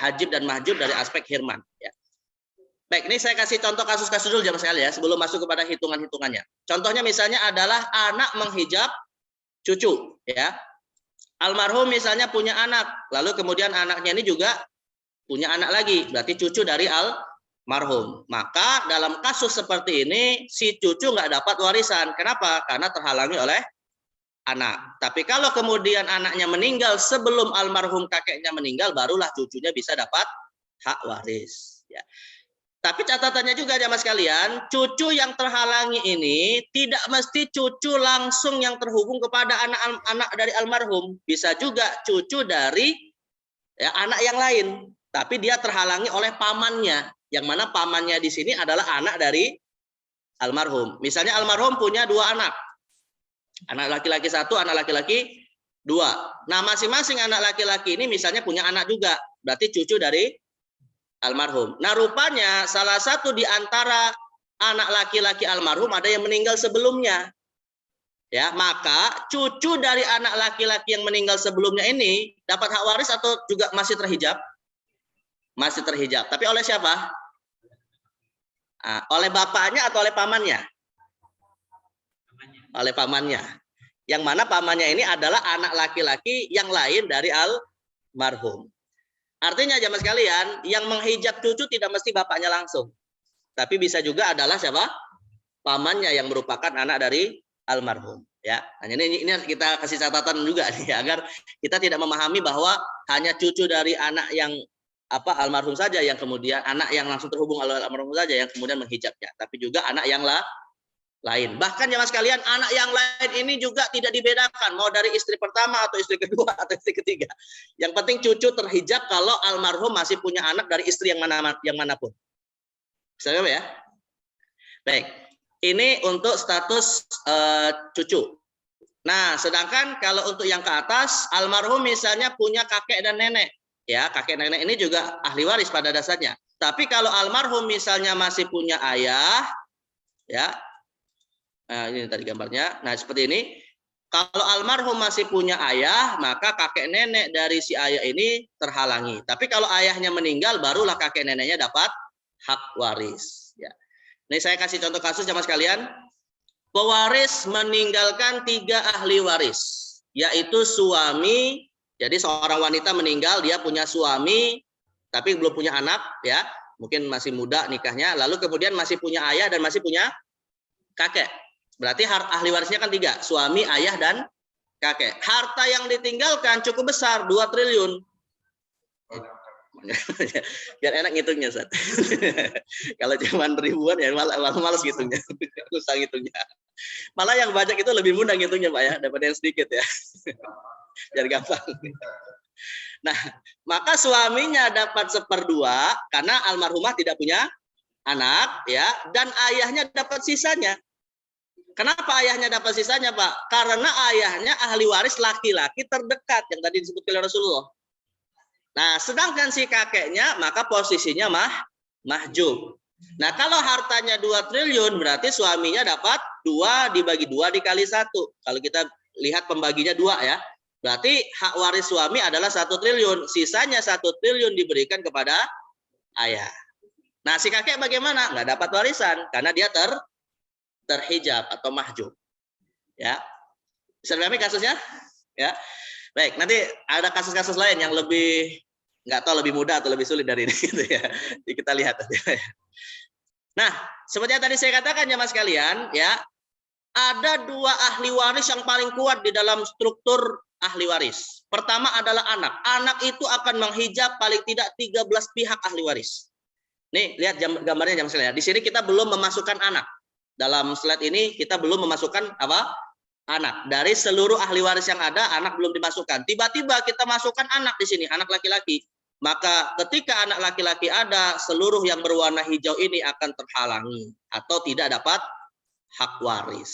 hajib dan mahjub dari aspek hirman, ya. Baik, ini saya kasih contoh kasus-kasus dulu jamaah sekalian ya sebelum masuk kepada hitungan-hitungannya. Contohnya misalnya adalah anak menghijab cucu, ya. Almarhum misalnya punya anak, lalu kemudian anaknya ini juga punya anak lagi, berarti cucu dari almarhum. Maka dalam kasus seperti ini, si cucu nggak dapat warisan. Kenapa? Karena terhalangi oleh anak. Tapi kalau kemudian anaknya meninggal sebelum almarhum kakeknya meninggal, barulah cucunya bisa dapat hak waris. Ya. Tapi catatannya juga jamaah sekalian, cucu yang terhalangi ini tidak mesti cucu langsung yang terhubung kepada anak dari almarhum. Bisa juga cucu dari ya, anak yang lain. Tapi dia terhalangi oleh pamannya. Yang mana pamannya di sini adalah anak dari almarhum. Misalnya almarhum punya 2 anak. Anak laki-laki 1, anak laki-laki 2. Nah, masing-masing anak laki-laki ini misalnya punya anak juga. Berarti cucu dari almarhum. Nah, rupanya salah satu di antara anak laki-laki almarhum ada yang meninggal sebelumnya. Ya, maka cucu dari anak laki-laki yang meninggal sebelumnya ini dapat hak waris atau juga masih terhijab? Masih terhijab. Tapi oleh siapa? Nah, oleh bapaknya atau oleh pamannya? Oleh pamannya. Yang mana pamannya ini adalah anak laki-laki yang lain dari almarhum. Artinya jamaah sekalian, yang menghijab cucu tidak mesti bapaknya langsung. Tapi bisa juga adalah siapa? Pamannya yang merupakan anak dari almarhum. Ya, nah, ini kita kasih catatan juga nih, agar kita tidak memahami bahwa hanya cucu dari anak yang almarhum saja yang kemudian anak yang langsung terhubung oleh almarhum saja yang kemudian menghijabnya, tapi juga anak yang lain. Bahkan jamaah sekalian, anak yang lain ini juga tidak dibedakan mau dari istri pertama atau istri kedua atau istri ketiga. Yang penting cucu terhijab kalau almarhum masih punya anak dari istri yang manapun. Bisa ya? Baik. Ini untuk status cucu. Nah, sedangkan kalau untuk yang ke atas, almarhum misalnya punya kakek dan nenek. Ya, kakek nenek ini juga ahli waris pada dasarnya. Tapi kalau almarhum misalnya masih punya ayah, ya. Nah, ini tadi gambarnya. Nah, seperti ini. Kalau almarhum masih punya ayah, maka kakek nenek dari si ayah ini terhalangi. Tapi kalau ayahnya meninggal, barulah kakek neneknya dapat hak waris. Ya. Ini saya kasih contoh kasus jamaah sekalian. Pewaris meninggalkan 3 ahli waris, yaitu suami. Jadi seorang wanita meninggal, dia punya suami, tapi belum punya anak, ya, mungkin masih muda nikahnya. Lalu kemudian masih punya ayah dan masih punya kakek. Berarti ahli warisnya kan 3, suami, ayah, dan kakek. Harta yang ditinggalkan cukup besar, 2 triliun. Biar enak ngitungnya, Ustaz. Kalau cuma ribuan ya malas ngitungnya. Susah ngitungnya. Malah yang banyak itu lebih mudah ngitungnya, Pak ya, daripada yang sedikit ya. Biar gampang. Nah, maka suaminya dapat 1/2 karena almarhumah tidak punya anak, ya, dan ayahnya dapat sisanya. Kenapa ayahnya dapat sisanya, Pak? Karena ayahnya ahli waris laki-laki terdekat yang tadi disebut oleh Rasulullah. Nah, sedangkan si kakeknya maka posisinya mahjub. Nah, kalau hartanya 2 triliun berarti suaminya dapat 2 dibagi 2 dikali 1. Kalau kita lihat pembaginya 2 ya. Berarti hak waris suami adalah 1 triliun. Sisanya 1 triliun diberikan kepada ayah. Nah, si kakek bagaimana? Nggak dapat warisan karena dia terhijab atau mahjub. Ya. Bisa dipahami kasusnya? Ya. Baik, nanti ada kasus-kasus lain yang lebih nggak tahu lebih mudah atau lebih sulit dari ini gitu ya. Jadi kita lihat. Nah, seperti yang tadi saya katakan ya Mas kalian, ya. Ada 2 ahli waris yang paling kuat di dalam struktur ahli waris. Pertama adalah anak. Anak itu akan menghijab paling tidak 13 pihak ahli waris. Nih, lihat gambarnya jam sekalian. Di sini kita belum memasukkan anak. Dalam slide ini kita belum memasukkan anak. Dari seluruh ahli waris yang ada, anak belum dimasukkan. Tiba-tiba kita masukkan anak di sini, anak laki-laki. Maka ketika anak laki-laki ada, seluruh yang berwarna hijau ini akan terhalangi atau tidak dapat hak waris.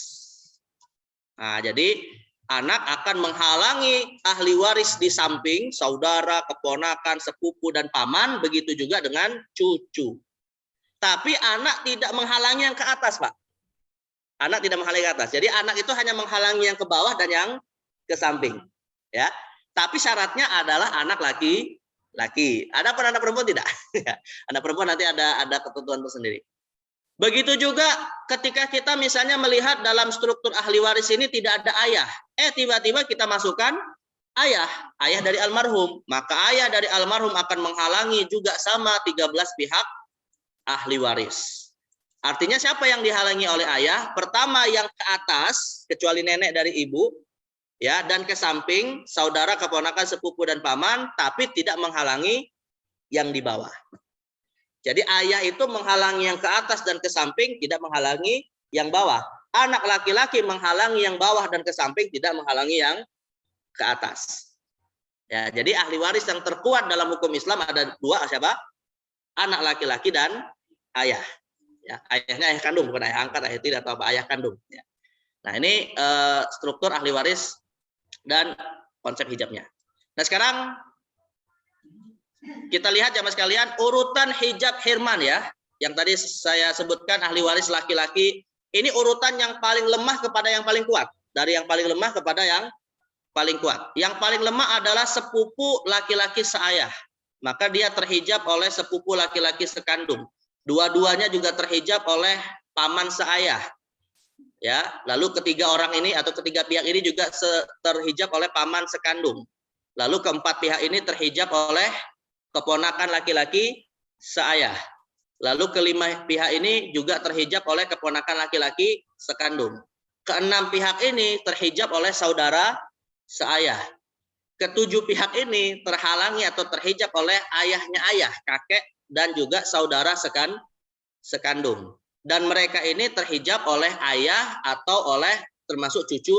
Nah, jadi anak akan menghalangi ahli waris di samping saudara, keponakan, sepupu, dan paman. Begitu juga dengan cucu. Tapi anak tidak menghalangi yang ke atas, Pak. Anak tidak menghalangi ke atas. Jadi anak itu hanya menghalangi yang ke bawah dan yang ke samping. Ya. Tapi syaratnya adalah anak laki-laki. Adapun anak perempuan tidak. Anak perempuan nanti ada ketentuan tersendiri. Begitu juga ketika kita misalnya melihat dalam struktur ahli waris ini tidak ada ayah. Tiba-tiba kita masukkan ayah dari almarhum. Maka ayah dari almarhum akan menghalangi juga sama 13 pihak ahli waris. Artinya siapa yang dihalangi oleh ayah? Pertama yang ke atas, kecuali nenek dari ibu, ya, dan ke samping saudara, keponakan, sepupu, dan paman, tapi tidak menghalangi yang di bawah. Jadi ayah itu menghalangi yang ke atas dan ke samping, tidak menghalangi yang bawah. Anak laki-laki menghalangi yang bawah dan ke samping, tidak menghalangi yang ke atas. Ya, jadi ahli waris yang terkuat dalam hukum Islam ada dua, siapa? Anak laki-laki dan ayah. Ya, ayahnya ayah kandung, bukan ayah angkat, ayah tidak atau apa, ayah kandung. Ya. Nah, ini struktur ahli waris dan konsep hijabnya. Nah, sekarang kita lihat jamaah sekalian urutan hijab hirman ya. Yang tadi saya sebutkan ahli waris laki-laki, ini urutan yang paling lemah kepada yang paling kuat. Dari yang paling lemah kepada yang paling kuat. Yang paling lemah adalah sepupu laki-laki seayah. Maka dia terhijab oleh sepupu laki-laki sekandung. Dua-duanya juga terhijab oleh paman seayah. Ya, lalu ketiga orang ini atau ketiga pihak ini juga terhijab oleh paman sekandung. Lalu keempat pihak ini terhijab oleh keponakan laki-laki seayah. Lalu kelima pihak ini juga terhijab oleh keponakan laki-laki sekandung. Keenam pihak ini terhijab oleh saudara seayah. Ketujuh pihak ini terhalangi atau terhijab oleh ayahnya ayah, kakek, dan juga saudara sekandung. Dan mereka ini terhijab oleh ayah atau oleh termasuk cucu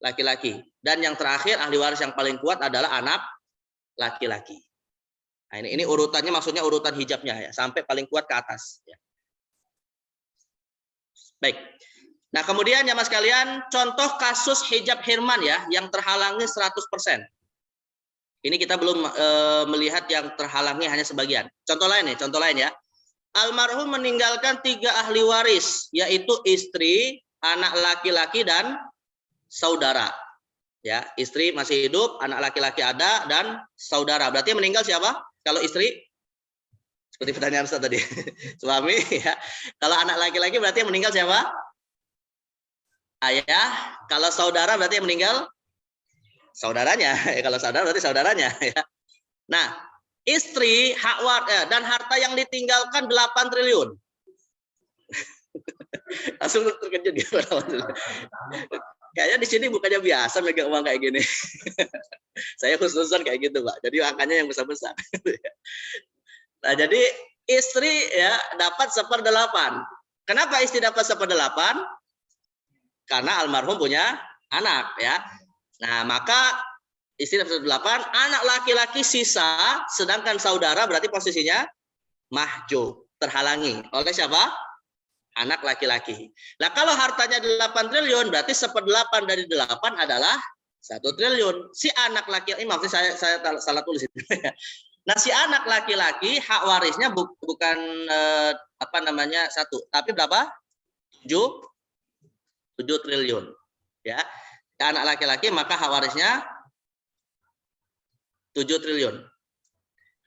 laki-laki. Dan yang terakhir ahli waris yang paling kuat adalah anak laki-laki. Nah, ini urutannya, maksudnya urutan hijabnya ya, sampai paling kuat ke atas. Ya. Baik. Nah, kemudian ya mas kalian, contoh kasus hijab hirman ya, yang terhalangi 100%. Ini kita belum melihat yang terhalangi hanya sebagian. Contoh lain ya. Almarhum meninggalkan 3 ahli waris, yaitu istri, anak laki-laki, dan saudara. Ya, istri masih hidup, anak laki-laki ada, dan saudara. Berarti meninggal siapa? Kalau istri, seperti pertanyaan Ustaz tadi, suami. Ya. Kalau anak laki-laki berarti meninggal siapa? Ayah. Kalau saudara berarti meninggal saudaranya. Kalau saudara berarti saudaranya. Ya. Nah. Istri, dan harta yang ditinggalkan 8 triliun. Langsung terkejut gitu. Kayaknya di sini bukannya biasa megang uang kayak gini. Saya khususan kayak gitu, Pak. Jadi angkanya yang besar-besar. Nah, jadi istri ya dapat 1/8. Kenapa istri dapat 1/8? Karena almarhum punya anak ya. Nah, maka istri dapat 1/8, anak laki-laki sisa, sedangkan saudara berarti posisinya mahjub, terhalangi oleh siapa? Anak laki-laki. Nah, kalau hartanya 8 triliun, berarti 1/8 dari 8 adalah 1 triliun. Si anak laki-laki, maksudnya saya salah tulis itu. Nah, si anak laki-laki hak warisnya bukan 1, tapi berapa? 7 triliun. Ya. Anak laki-laki maka hak warisnya 7 triliun.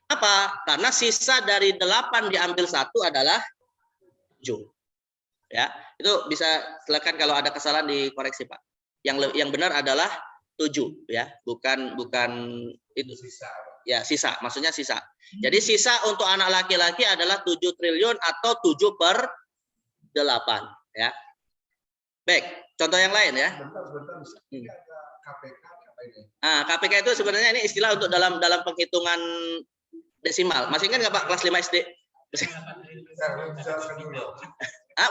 Apa? Karena sisa dari 8 diambil 1 adalah 7. Ya, itu bisa silakan kalau ada kesalahan dikoreksi, Pak. Yang benar adalah 7 ya, bukan itu sisa. Ya, sisa, maksudnya sisa. Jadi sisa untuk anak laki-laki adalah 7 triliun atau 7/8 ya. Baik, contoh yang lain ya. Nah, KPK itu sebenarnya ini istilah untuk dalam penghitungan desimal. Masih ingat nggak Pak kelas 5 SD?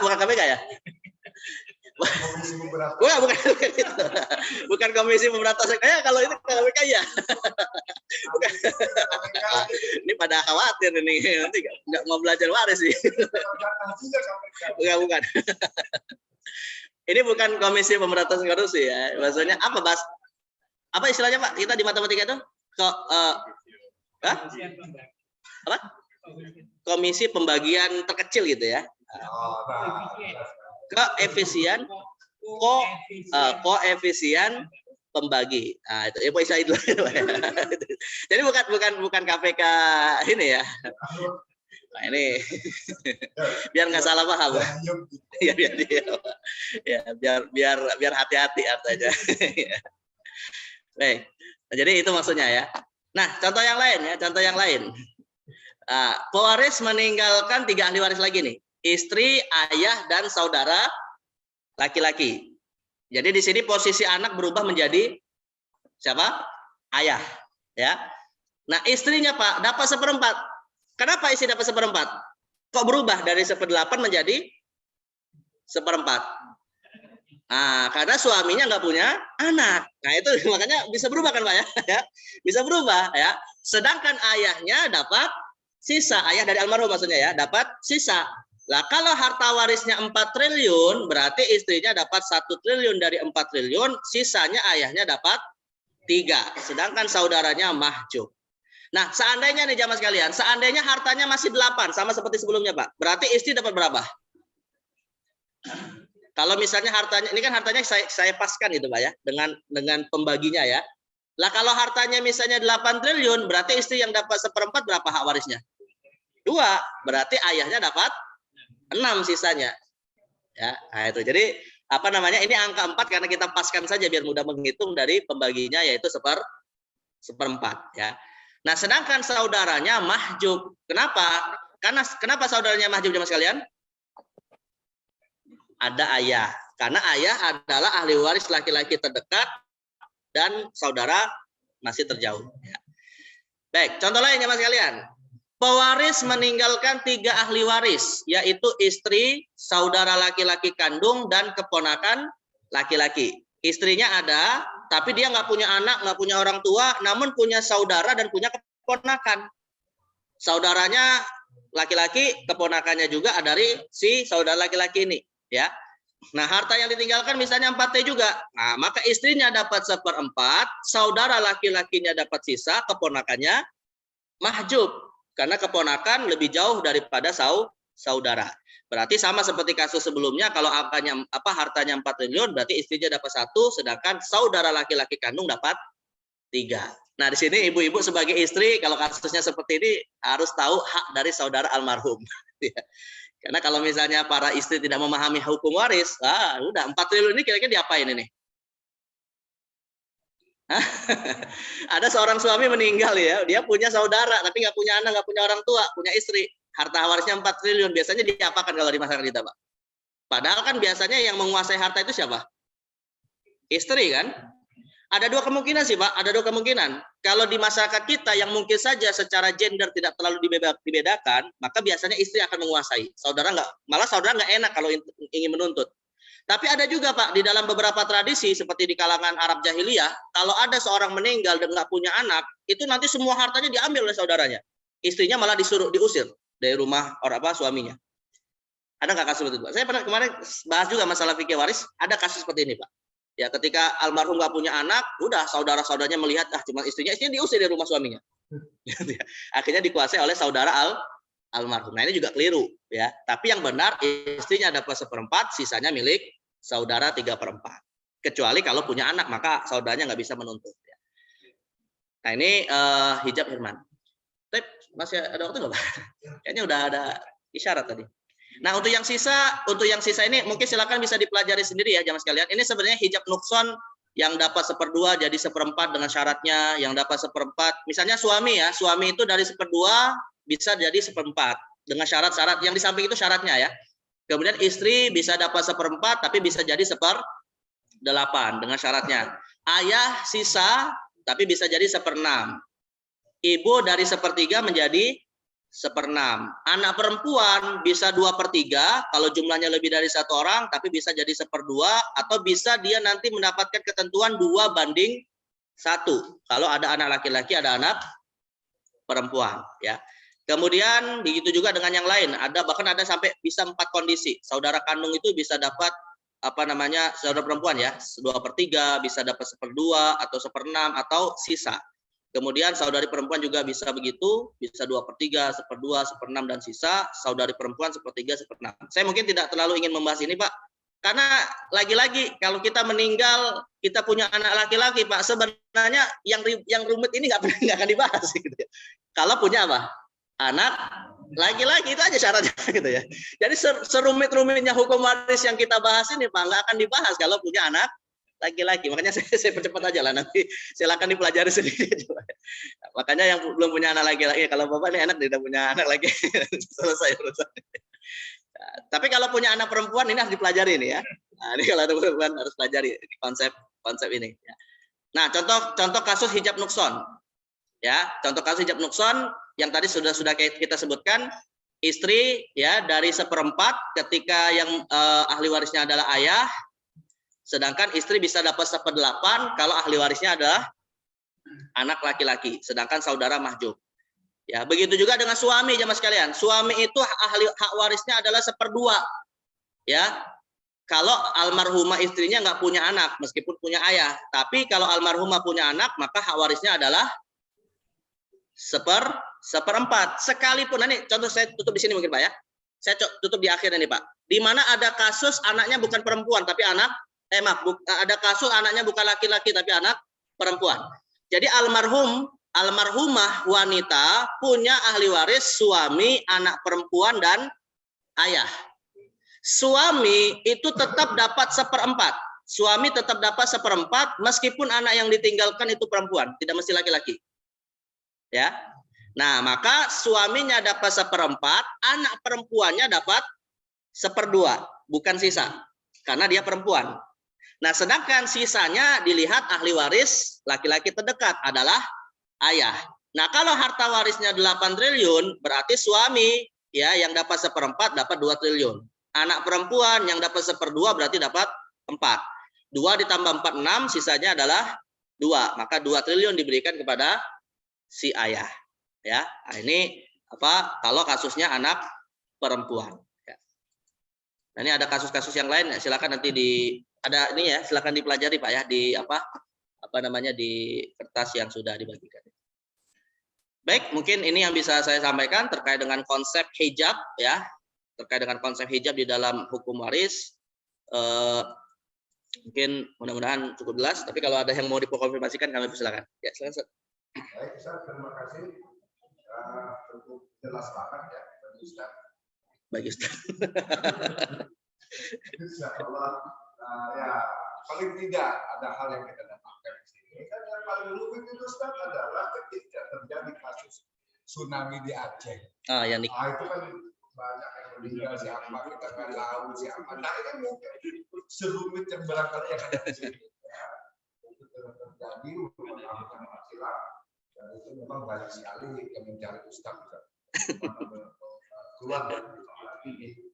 Bukan KPK ya? Bukan itu. Bukan komisi pemberantasan. Kalau itu KPK ya. Bukan. Ini pada khawatir ini nanti nggak mau belajar waris sih. Bukan. Ini bukan komisi pemberantasan korupsi ya. Maksudnya apa, Bas? Apa istilahnya Pak? Kita di matematika itu apa? Komisi pembagian terkecil gitu ya. Koefisien pembagi. Nah, itu istilah itu. Jadi bukan KPK ini ya. Nah, ini biar nggak salah paham. Biar hati-hati artinya. Baik. Nah, jadi itu maksudnya ya. Nah, contoh yang lain. Pewaris meninggalkan 3 ahli waris lagi nih. Istri, ayah, dan saudara laki-laki. Jadi di sini posisi anak berubah menjadi siapa? Ayah. Ya. Nah, istrinya Pak dapat 1/4. Kenapa istri dapat 1/4? Kok berubah dari 1/8 menjadi 1/4? Nah, karena suaminya nggak punya anak. Nah, itu makanya bisa berubah kan, Pak ya? Ya, bisa berubah ya. Sedangkan ayahnya dapat sisa, ayah dari almarhum maksudnya ya, dapat sisa. Lah kalau harta warisnya 4 triliun, berarti istrinya dapat 1 triliun dari 4 triliun, sisanya ayahnya dapat 3. Sedangkan saudaranya mahjub. Nah, seandainya nih jamaah sekalian, seandainya hartanya masih 8 sama seperti sebelumnya, Pak. Berarti istri dapat berapa? Kalau misalnya hartanya, ini kan hartanya saya paskan itu Pak ya, dengan pembaginya ya. Lah kalau hartanya misalnya 8 triliun, berarti istri yang dapat 1/4 berapa hak warisnya? 2, berarti ayahnya dapat 6 sisanya. Ya, nah itu. Jadi apa namanya? Ini angka 4 karena kita paskan saja biar mudah menghitung dari pembaginya yaitu 1/4 ya. Nah, sedangkan saudaranya mahjub. Kenapa? Karena kenapa saudaranya mahjub jemaah sekalian? Ada ayah. Karena ayah adalah ahli waris laki-laki terdekat dan saudara masih terjauh. Ya. Baik, contoh lain jemaah sekalian. Pewaris meninggalkan 3 ahli waris, yaitu istri, saudara laki-laki kandung, dan keponakan laki-laki. Istrinya ada, tapi dia nggak punya anak, nggak punya orang tua, namun punya saudara dan punya keponakan. Saudaranya laki-laki, keponakannya juga dari si saudara laki-laki ini. Ya, nah harta yang ditinggalkan misalnya 4T juga. Nah, maka istrinya dapat 1/4, saudara laki-lakinya dapat sisa, keponakannya mahjub karena keponakan lebih jauh daripada saudara. Berarti sama seperti kasus sebelumnya, kalau hartanya 4 triliun, berarti istrinya dapat 1, sedangkan saudara laki-laki kandung dapat 3. Nah, di sini ibu-ibu sebagai istri, kalau kasusnya seperti ini harus tahu hak dari saudara almarhum. Karena kalau misalnya para istri tidak memahami hukum waris, udah 4 triliun ini kira-kira diapain ini? Ada seorang suami meninggal ya, dia punya saudara tapi nggak punya anak, nggak punya orang tua, punya istri. Harta warisnya 4 triliun, biasanya diapakan kalau di masyarakat kita, Pak? Padahal kan biasanya yang menguasai harta itu siapa? Istri kan? Ada 2 kemungkinan sih, Pak. Ada 2 kemungkinan. Kalau di masyarakat kita yang mungkin saja secara gender tidak terlalu dibedakan, maka biasanya istri akan menguasai. Malah saudara nggak enak kalau ingin menuntut. Tapi ada juga, Pak, di dalam beberapa tradisi seperti di kalangan Arab jahiliyah, kalau ada seorang meninggal dan nggak punya anak, itu nanti semua hartanya diambil oleh saudaranya. Istrinya malah diusir dari rumah suaminya. Ada nggak kasus seperti itu, Pak? Saya pernah kemarin bahas juga masalah fikih waris, ada kasus seperti ini, Pak. Ya, ketika almarhum nggak punya anak, udah saudara-saudaranya melihat cuma istrinya diusir dari rumah suaminya. Akhirnya dikuasai oleh saudara almarhum. Nah, ini juga keliru ya. Tapi yang benar istrinya dapat 1/4, sisanya milik saudara 3/4. Kecuali kalau punya anak, maka saudaranya nggak bisa menuntut. Ya. Nah, ini hijab Hirman. Masih ada waktu nggak, Pak? Kayaknya udah ada isyarat tadi. Nah, untuk yang sisa ini mungkin silakan bisa dipelajari sendiri ya jamaah sekalian. Ini sebenarnya hijab nukson yang dapat 1/2 jadi 1/4 dengan syaratnya, yang dapat 1/4. Misalnya suami itu dari 1/2 bisa jadi 1/4 dengan syarat-syarat yang di samping itu syaratnya ya. Kemudian istri bisa dapat 1/4 tapi bisa jadi 1/8 dengan syaratnya. Ayah sisa tapi bisa jadi 1/6. Ibu dari 1/3 menjadi 1/6. Anak perempuan bisa 2/3 kalau jumlahnya lebih dari 1 orang, tapi bisa jadi 1/2 atau bisa dia nanti mendapatkan ketentuan 2/1 kalau ada anak laki-laki, ada anak perempuan ya. Kemudian begitu juga dengan yang lain, bahkan ada sampai bisa 4 kondisi. Saudara kandung itu bisa dapat saudara perempuan ya, 2/3, bisa dapat 1/2 atau 1/6 atau sisa. Kemudian saudari perempuan juga bisa begitu, bisa 2/3, 1/2, 1/6 dan sisa. Saudari perempuan 1/3, 1/6. Saya mungkin tidak terlalu ingin membahas ini, Pak, karena lagi-lagi kalau kita meninggal, kita punya anak laki-laki, Pak, sebenarnya yang rumit ini nggak akan dibahas, gitu ya. Kalau punya anak laki-laki itu aja syaratnya, gitu ya. Jadi serumit-rumitnya hukum waris yang kita bahas ini, Pak, nggak akan dibahas kalau punya anak laki-laki. Makanya saya percepat aja lah, nanti silakan dipelajari sendiri. Makanya yang belum punya anak laki-laki, kalau Bapak ini enak tidak punya anak lagi, selesai urusan. Nah, tapi kalau punya anak perempuan ini harus dipelajari ini ya. Nah, ini kalau ada perempuan harus pelajari ini, konsep ini. Nah, contoh kasus hijab nukson. Ya, contoh kasus hijab nukson, yang tadi sudah kita sebutkan, istri ya dari 1/4 ketika yang ahli warisnya adalah ayah, sedangkan istri bisa dapat 1/8 kalau ahli warisnya adalah anak laki-laki, sedangkan saudara mahjub. Ya, begitu juga dengan suami jamaah sekalian. Suami itu hak warisnya adalah 1/2. Ya. Kalau almarhumah istrinya nggak punya anak, meskipun punya ayah, tapi kalau almarhumah punya anak, maka hak warisnya adalah 1/4. Sekalipun ini contoh saya tutup di sini mungkin Pak ya. Saya tutup di akhir ini Pak. Di mana ada kasus anaknya bukan perempuan tapi anak ada kasus anaknya bukan laki-laki tapi anak perempuan. Jadi almarhumah wanita punya ahli waris suami, anak perempuan dan ayah. Suami itu tetap dapat 1/4. Suami tetap dapat 1/4 meskipun anak yang ditinggalkan itu perempuan, tidak mesti laki-laki. Ya. Nah, maka suaminya dapat 1/4, anak perempuannya dapat 1/2, bukan sisa. Karena dia perempuan. Nah, sedangkan sisanya dilihat ahli waris laki-laki terdekat adalah ayah. Nah, kalau harta warisnya 8 triliun, berarti suami ya yang dapat 1/4 dapat 2 triliun. Anak perempuan yang dapat 1/2 berarti dapat 4. 2 ditambah 4, 6, sisanya adalah 2. Maka 2 triliun diberikan kepada si ayah. Ya, nah, ini apa? Kalau kasusnya anak perempuan. Ya. Nah, ini ada kasus-kasus yang lain. Ya, silakan nanti ada ini ya, silakan dipelajari Pak ya di apa namanya di kertas yang sudah dibagikan. Baik, mungkin ini yang bisa saya sampaikan terkait dengan konsep hijab ya. Terkait dengan konsep hijab di dalam hukum waris, mungkin mudah-mudahan cukup jelas. Tapi kalau ada yang mau dikonfirmasikan, kami persilakan. Ya, silakan. Baik, Ustaz, terima kasih. Cukup jelas banget ya, Ustaz. Baik, Ustaz. Insyaallah, ya paling tidak ada hal yang kita dapatkan di sini. Kan yang paling rumit itu Ustaz adalah ketika terjadi kasus tsunami di Aceh. Yang itu kan banyak yang meninggal, siapa kita nggak tahu siapa. Nah ini mungkin serumit yang barangkali yang ada di sini. Ya. Itu terjadi merupakan masalah dan itu memang banyak sekali yang mencari Ustaz keluar dari masalah ini.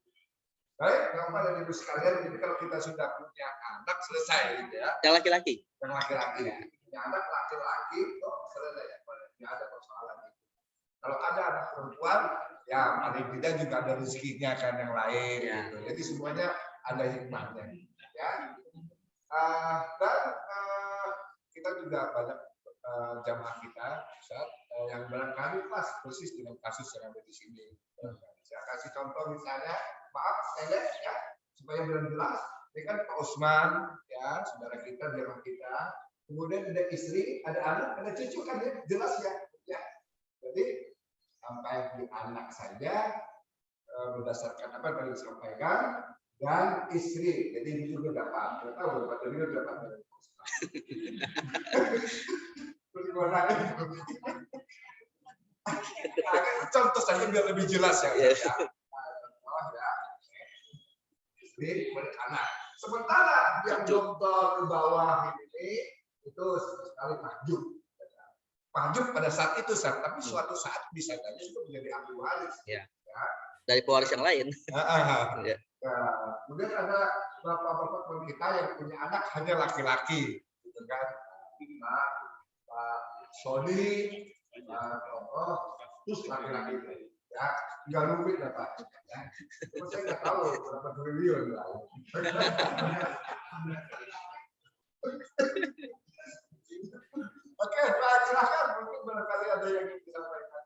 Baik, Bapak dan Ibu sekalian, jadi kalau kita sudah punya anak selesai, gitu ya. Yang laki-laki. Yang laki-laki, punya anak laki-laki, selesai ya, tidak ada persoalan. Kalau ada anak perempuan, ya paling tidak juga ada rezekinya kan yang lain. Ya. Gitu. Jadi semuanya ada hikmahnya. Ya. Dan kita juga banyak jamaah kita, Ustaz, yang barangkali pas persis dengan kasus yang ada di sini. Saya kasih contoh misalnya, maaf, saya ya, supaya biar jelas, ini kan Pak Usman, ya, saudara kita, jamaah kita. Kemudian ada istri, ada anak, ada cucu kan ya, jelas ya. Ya. Jadi sampai di anak saja berdasarkan apa yang disampaikan dan istri, jadi ini juga dapat. Kita tahu berapa triliun dapat dari contoh saja biar lebih jelas ya. Ya. Istri anak. Sementara yang jomblo ke bawah ini itu sekali mahjub. Mahjub pada saat itu, tapi suatu saat bisa jadi itu menjadi ahli waris. Ya. Ya. Dari pewaris yang lain. Ya. Kemudian ada bapak-bapak kita yang punya anak hanya laki-laki, gitu kan? Pak Sony, terus laki-laki itu, ya, nggak rumit ya Pak. Ya. Cuma saya nggak tahu berapa triliun lah. Oke, Pak, silakan. Mungkin barangkali ada yang ingin disampaikan.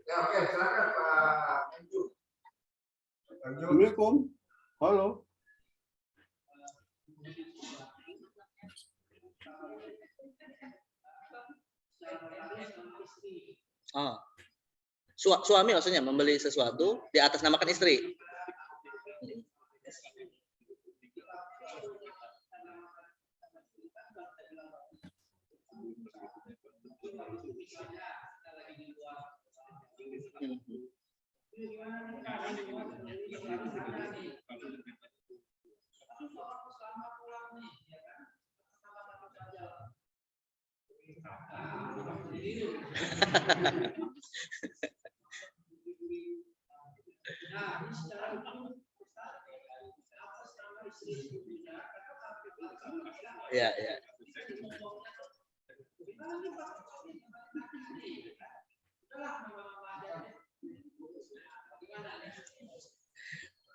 Ya, oke, silakan Pak Anju. Assalamualaikum. Halo. Suami maksudnya membeli sesuatu di atas namakan istri. Ya, ya.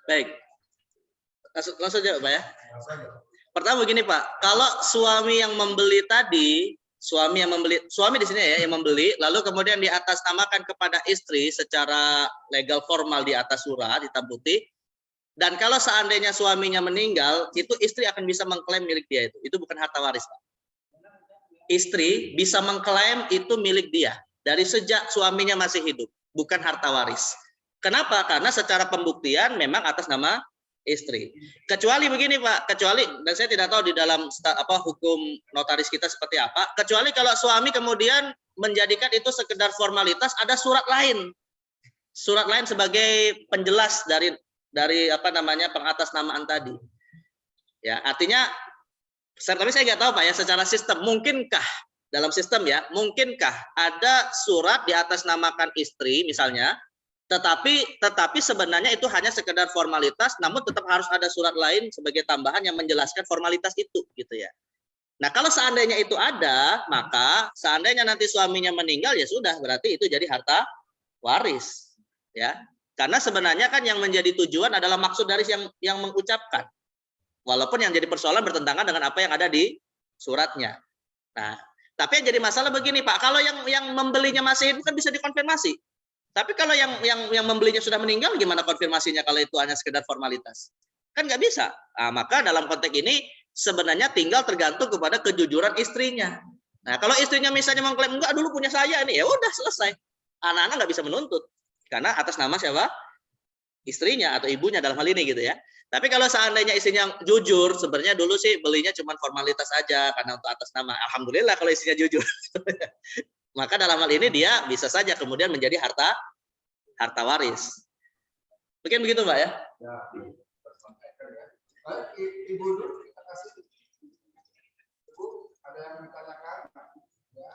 Baik. Langsung jawab, Pak ya. Pertama begini, Pak. Kalau suami yang membeli tadi, suami di sini ya yang membeli, lalu kemudian diatasnamakan kepada istri secara legal formal di atas surat hitam putih. Dan kalau seandainya suaminya meninggal, itu istri akan bisa mengklaim milik dia itu. Itu bukan harta waris, Pak. Istri bisa mengklaim itu milik dia dari sejak suaminya masih hidup, bukan harta waris. Kenapa? Karena secara pembuktian memang atas nama istri. Kecuali begini, Pak, kecuali, dan saya tidak tahu di dalam hukum notaris kita seperti apa, kecuali kalau suami kemudian menjadikan itu sekedar formalitas, ada surat lain sebagai penjelas dari pengatasnamaan tadi. Ya, artinya tapi saya nggak tahu, Pak ya, secara sistem mungkinkah dalam sistem ya, mungkinkah ada surat diatasnamakan istri misalnya, tetapi sebenarnya itu hanya sekedar formalitas, namun tetap harus ada surat lain sebagai tambahan yang menjelaskan formalitas itu, gitu ya. Nah, kalau seandainya itu ada, maka seandainya nanti suaminya meninggal, ya sudah, berarti itu jadi harta waris, ya. Karena sebenarnya kan yang menjadi tujuan adalah maksud dari yang mengucapkan. Walaupun yang jadi persoalan bertentangan dengan apa yang ada di suratnya. Nah, tapi yang jadi masalah begini, Pak, kalau yang membelinya masih hidup kan bisa dikonfirmasi. Tapi kalau yang membelinya sudah meninggal, gimana konfirmasinya kalau itu hanya sekedar formalitas? Kan nggak bisa. Nah, maka dalam konteks ini sebenarnya tinggal tergantung kepada kejujuran istrinya. Nah, kalau istrinya misalnya mengklaim enggak dulu punya saya ini, ya udah selesai. Anak-anak nggak bisa menuntut karena atas nama siapa? Istrinya atau ibunya dalam hal ini gitu ya. Tapi kalau seandainya istrinya jujur, sebenarnya dulu sih belinya cuma formalitas aja karena untuk atas nama. Alhamdulillah kalau istrinya jujur. Maka dalam hal ini dia bisa saja kemudian menjadi harta waris. Mungkin begitu, Mbak ya? Ya. Ibu dulu, kita kasih. Ibu, ada yang ditanyakan? Ya.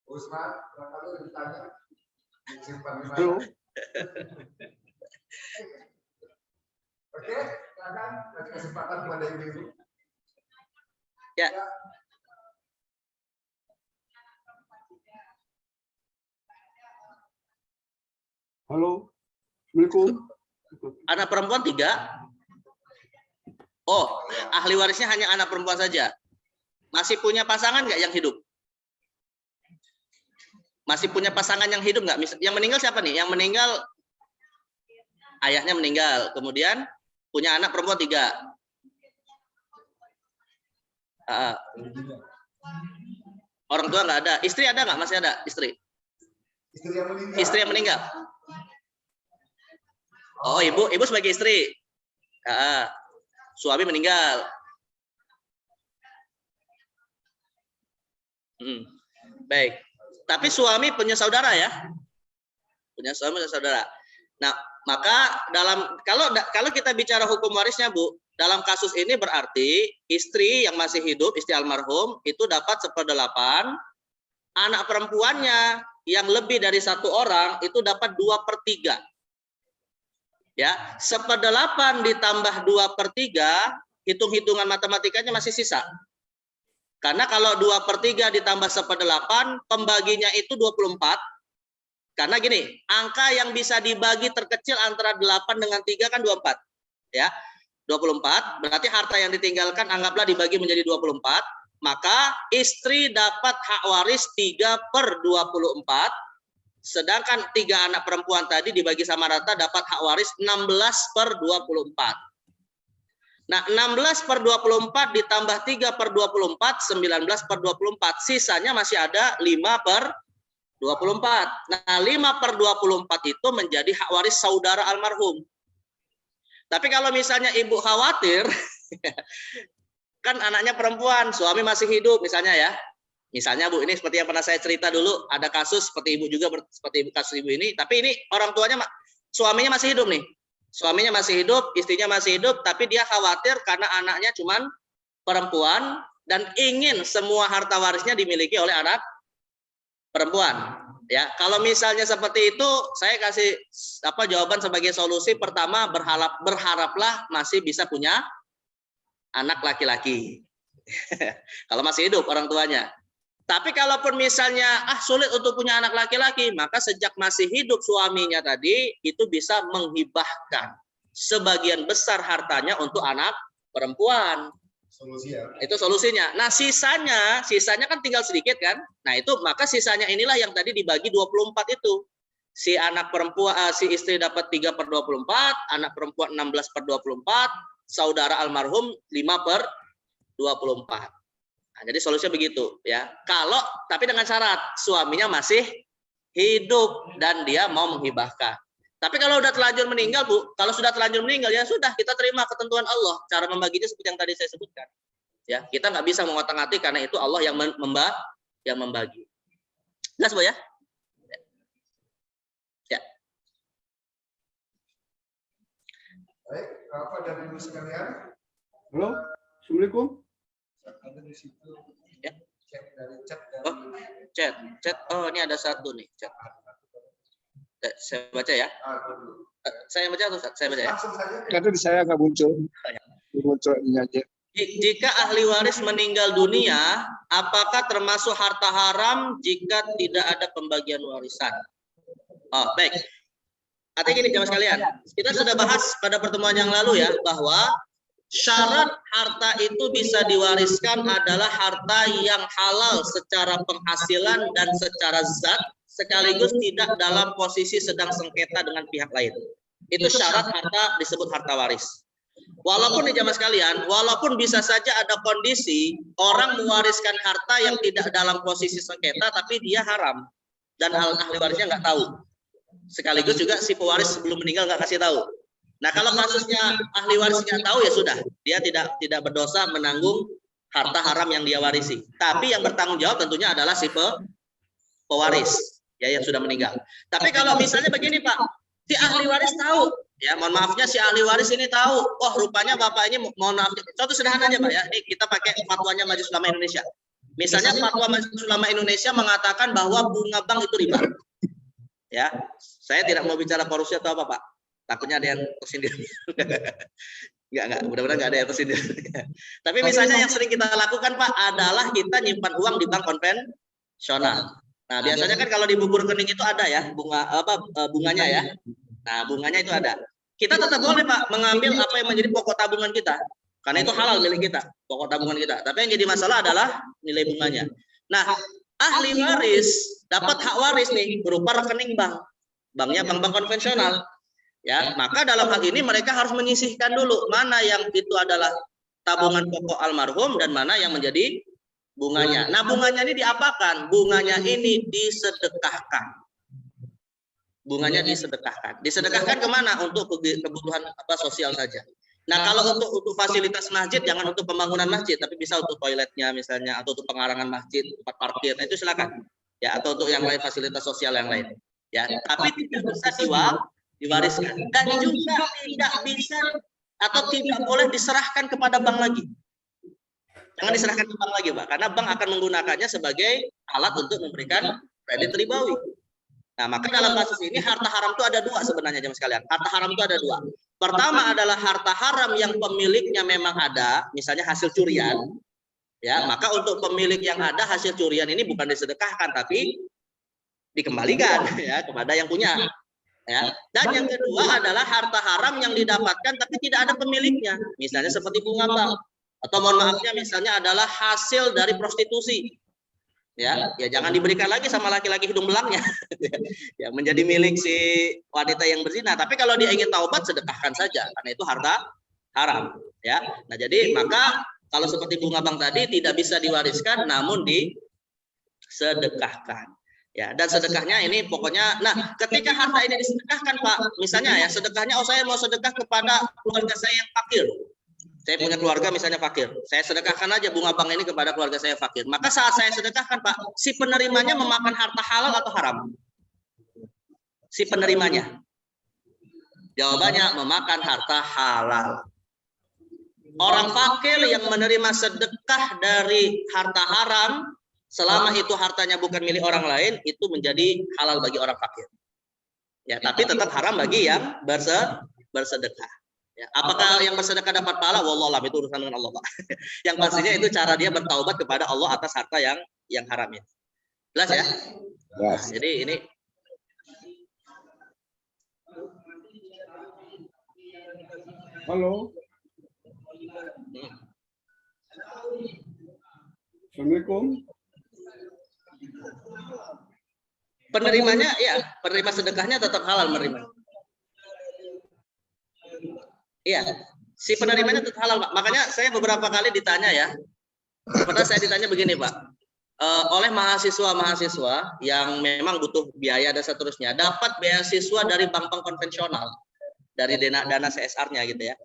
Usman, barangkali ditanya. Simpan di mana? Oke, silakan kasih kesempatan kepada ibu-ibu. Ya. Halo, Assalamualaikum. Anak perempuan 3. Oh, ahli warisnya hanya anak perempuan saja. Masih punya pasangan nggak yang hidup? Masih punya pasangan yang hidup nggak? Yang meninggal siapa nih? Yang meninggal ayahnya meninggal, kemudian punya anak perempuan 3. Orang tua nggak ada. Istri ada nggak? Masih ada istri? Istri yang meninggal. Oh, ibu sebagai istri. Suami meninggal. Baik. Tapi suami punya saudara ya? Punya suami punya saudara. Nah, maka kalau kita bicara hukum warisnya, Bu, dalam kasus ini berarti istri yang masih hidup, istri almarhum itu dapat 1/8, anak perempuannya yang lebih dari 1 orang itu dapat 2/3. Ya, 1/8 ditambah 2/3, hitung-hitungan matematikanya masih sisa. Karena kalau 2/3 ditambah 1/8, pembaginya itu 24. Karena gini, angka yang bisa dibagi terkecil antara 8 dengan 3 kan 24. Ya, 24, berarti harta yang ditinggalkan anggaplah dibagi menjadi 24. Maka istri dapat hak waris 3/24. Sedangkan 3 anak perempuan tadi dibagi sama rata dapat hak waris 16/24. Nah, 16/24 ditambah 3/24, 19/24. Sisanya masih ada 5/24. Nah, 5/24 itu menjadi hak waris saudara almarhum. Tapi kalau misalnya ibu khawatir, kan anaknya perempuan, suami masih hidup misalnya ya. Misalnya Bu, ini seperti yang pernah saya cerita dulu, ada kasus seperti ibu juga, seperti kasus ibu ini, tapi ini orang tuanya, suaminya masih hidup nih. Suaminya masih hidup, istrinya masih hidup, tapi dia khawatir karena anaknya cuman perempuan dan ingin semua harta warisnya dimiliki oleh anak perempuan. Ya, kalau misalnya seperti itu, saya kasih jawaban sebagai solusi. Pertama, berharaplah masih bisa punya anak laki-laki. Kalau masih hidup orang tuanya. Tapi kalaupun misalnya sulit untuk punya anak laki-laki, maka sejak masih hidup suaminya tadi itu bisa menghibahkan sebagian besar hartanya untuk anak perempuan. Solusi ya. Itu solusinya. Nah, sisanya kan tinggal sedikit kan? Nah, itu maka sisanya inilah yang tadi dibagi 24 itu. Si anak perempuan, si istri dapat 3/24, anak perempuan 16/24, saudara almarhum 5/24. Nah, jadi solusinya begitu ya. Tapi dengan syarat suaminya masih hidup dan dia mau menghibahkan. Tapi kalau udah terlanjur meninggal, Bu, kalau sudah terlanjur meninggal ya sudah, kita terima ketentuan Allah. Cara membaginya seperti yang tadi saya sebutkan. Ya, kita nggak bisa mengotak-atik karena itu Allah yang membagi. Jelas, Bu ya? Ya. Baik, Bapak dan Ibu sekalian. Halo, Assalamualaikum. Ada di situ. Ya. Cek dari chat. Chat. Oh, ini ada satu nih, chat. Saya baca ya. Saya baca atau saya baca ya? Langsung saja. Karena di saya nggak muncul. Muncul ini aja. Jika ahli waris meninggal dunia, apakah termasuk harta haram jika tidak ada pembagian warisan? Oh, baik. Artinya gini, jemaah sekalian, kita sudah bahas pada pertemuan yang lalu ya, bahwa syarat harta itu bisa diwariskan adalah harta yang halal secara penghasilan dan secara zat, sekaligus tidak dalam posisi sedang sengketa dengan pihak lain. Itu syarat harta disebut harta waris. Walaupun di jamaah sekalian, walaupun bisa saja ada kondisi orang mewariskan harta yang tidak dalam posisi sengketa, tapi dia haram dan ahli warisnya nggak tahu. Sekaligus juga si pewaris sebelum meninggal nggak kasih tahu. Nah, kalau kasusnya ahli waris nggak tahu ya sudah, dia tidak berdosa menanggung harta haram yang dia warisi. Tapi yang bertanggung jawab tentunya adalah si pewaris. Ya, yang sudah meninggal. Tapi kalau misalnya begini Pak, si ahli waris tahu, ya mohon maafnya si ahli waris ini tahu, oh rupanya bapak ini mohon maaf, contoh sederhana aja Pak ya, ini kita pakai fatwanya Majelis Ulama Indonesia. Misalnya fatwa Majelis Ulama Indonesia mengatakan bahwa bunga bank itu riba. Ya, saya tidak mau bicara korupsi atau apa Pak, takutnya ada yang tersindir. Enggak, mudah-mudahan enggak ada yang tersindir. Tapi misalnya yang sering kita lakukan Pak adalah kita nyimpan uang di bank konvensional. Nah, biasanya kan kalau di buku rekening itu ada ya bunganya ya. Nah, bunganya itu ada. Kita tetap boleh Pak mengambil apa yang menjadi pokok tabungan kita. Karena itu halal milik kita, pokok tabungan kita. Tapi yang jadi masalah adalah nilai bunganya. Nah, ahli waris dapat hak waris nih berupa rekening bank. Banknya bank-bank konvensional. Ya, maka dalam hal ini mereka harus menyisihkan dulu mana yang itu adalah tabungan pokok almarhum dan mana yang menjadi bunganya. Nah, bunganya ini diapakan? Bunganya ini disedekahkan. Bunganya disedekahkan. Disedekahkan kemana? Untuk kebutuhan sosial saja. Nah, kalau untuk fasilitas masjid, jangan untuk pembangunan masjid, tapi bisa untuk toiletnya misalnya, atau untuk pengarangan masjid, tempat parkir. Nah, itu silakan. Ya, atau untuk yang lain, fasilitas sosial yang lain. Ya, tapi tidak bisa diwariskan. Dan juga tidak bisa atau tidak boleh diserahkan kepada bank lagi. Jangan diserahkan ke bank lagi, Pak, karena bank akan menggunakannya sebagai alat untuk memberikan kredit ribawi. Nah, maka dalam kasus ini harta haram itu ada dua sebenarnya jemaah sekalian. Harta haram itu ada dua. Pertama adalah harta haram yang pemiliknya memang ada, misalnya hasil curian. Ya, maka untuk pemilik yang ada hasil curian ini bukan disedekahkan tapi dikembalikan ya kepada yang punya. Ya. Dan yang kedua adalah harta haram yang didapatkan tapi tidak ada pemiliknya. Misalnya seperti bunga bank. Atau mohon maafnya misalnya adalah hasil dari prostitusi. Ya jangan diberikan lagi sama laki-laki hidung belangnya. Ya, menjadi milik si wanita yang berzina. Tapi kalau dia ingin taubat, sedekahkan saja karena itu harta haram. Ya, nah jadi maka kalau seperti bunga bank tadi tidak bisa diwariskan, namun disedekahkan. Ya, dan sedekahnya ini pokoknya, nah ketika harta ini disedekahkan Pak, misalnya ya sedekahnya, oh saya mau sedekah kepada keluarga saya yang fakir. Saya punya keluarga misalnya fakir. Saya sedekahkan aja bunga bank ini kepada keluarga saya fakir. Maka saat saya sedekahkan Pak, si penerimanya memakan harta halal atau haram? Si penerimanya. Jawabannya memakan harta halal. Orang fakir yang menerima sedekah dari harta haram, selama itu hartanya bukan milik orang lain, itu menjadi halal bagi orang fakir. Ya, tapi tetap haram bagi yang bersedekah. Ya, apakah yang bersedekah dapat pahala? Wallahu a'lam, itu urusan dengan Allah, Pak. Yang pastinya itu cara dia bertaubat kepada Allah atas harta yang haram ini. Jelas ya? Nah, jadi ini Halo. Assalamualaikum. penerimanya ya, penerima sedekahnya tetap halal menerima. Iya, si penerimanya tetap halal, Pak. Makanya saya beberapa kali ditanya ya. Pernah saya ditanya begini, Pak. Oleh mahasiswa-mahasiswa yang memang butuh biaya dan seterusnya, dapat beasiswa dari bank-bank konvensional, dari dana CSR-nya gitu ya.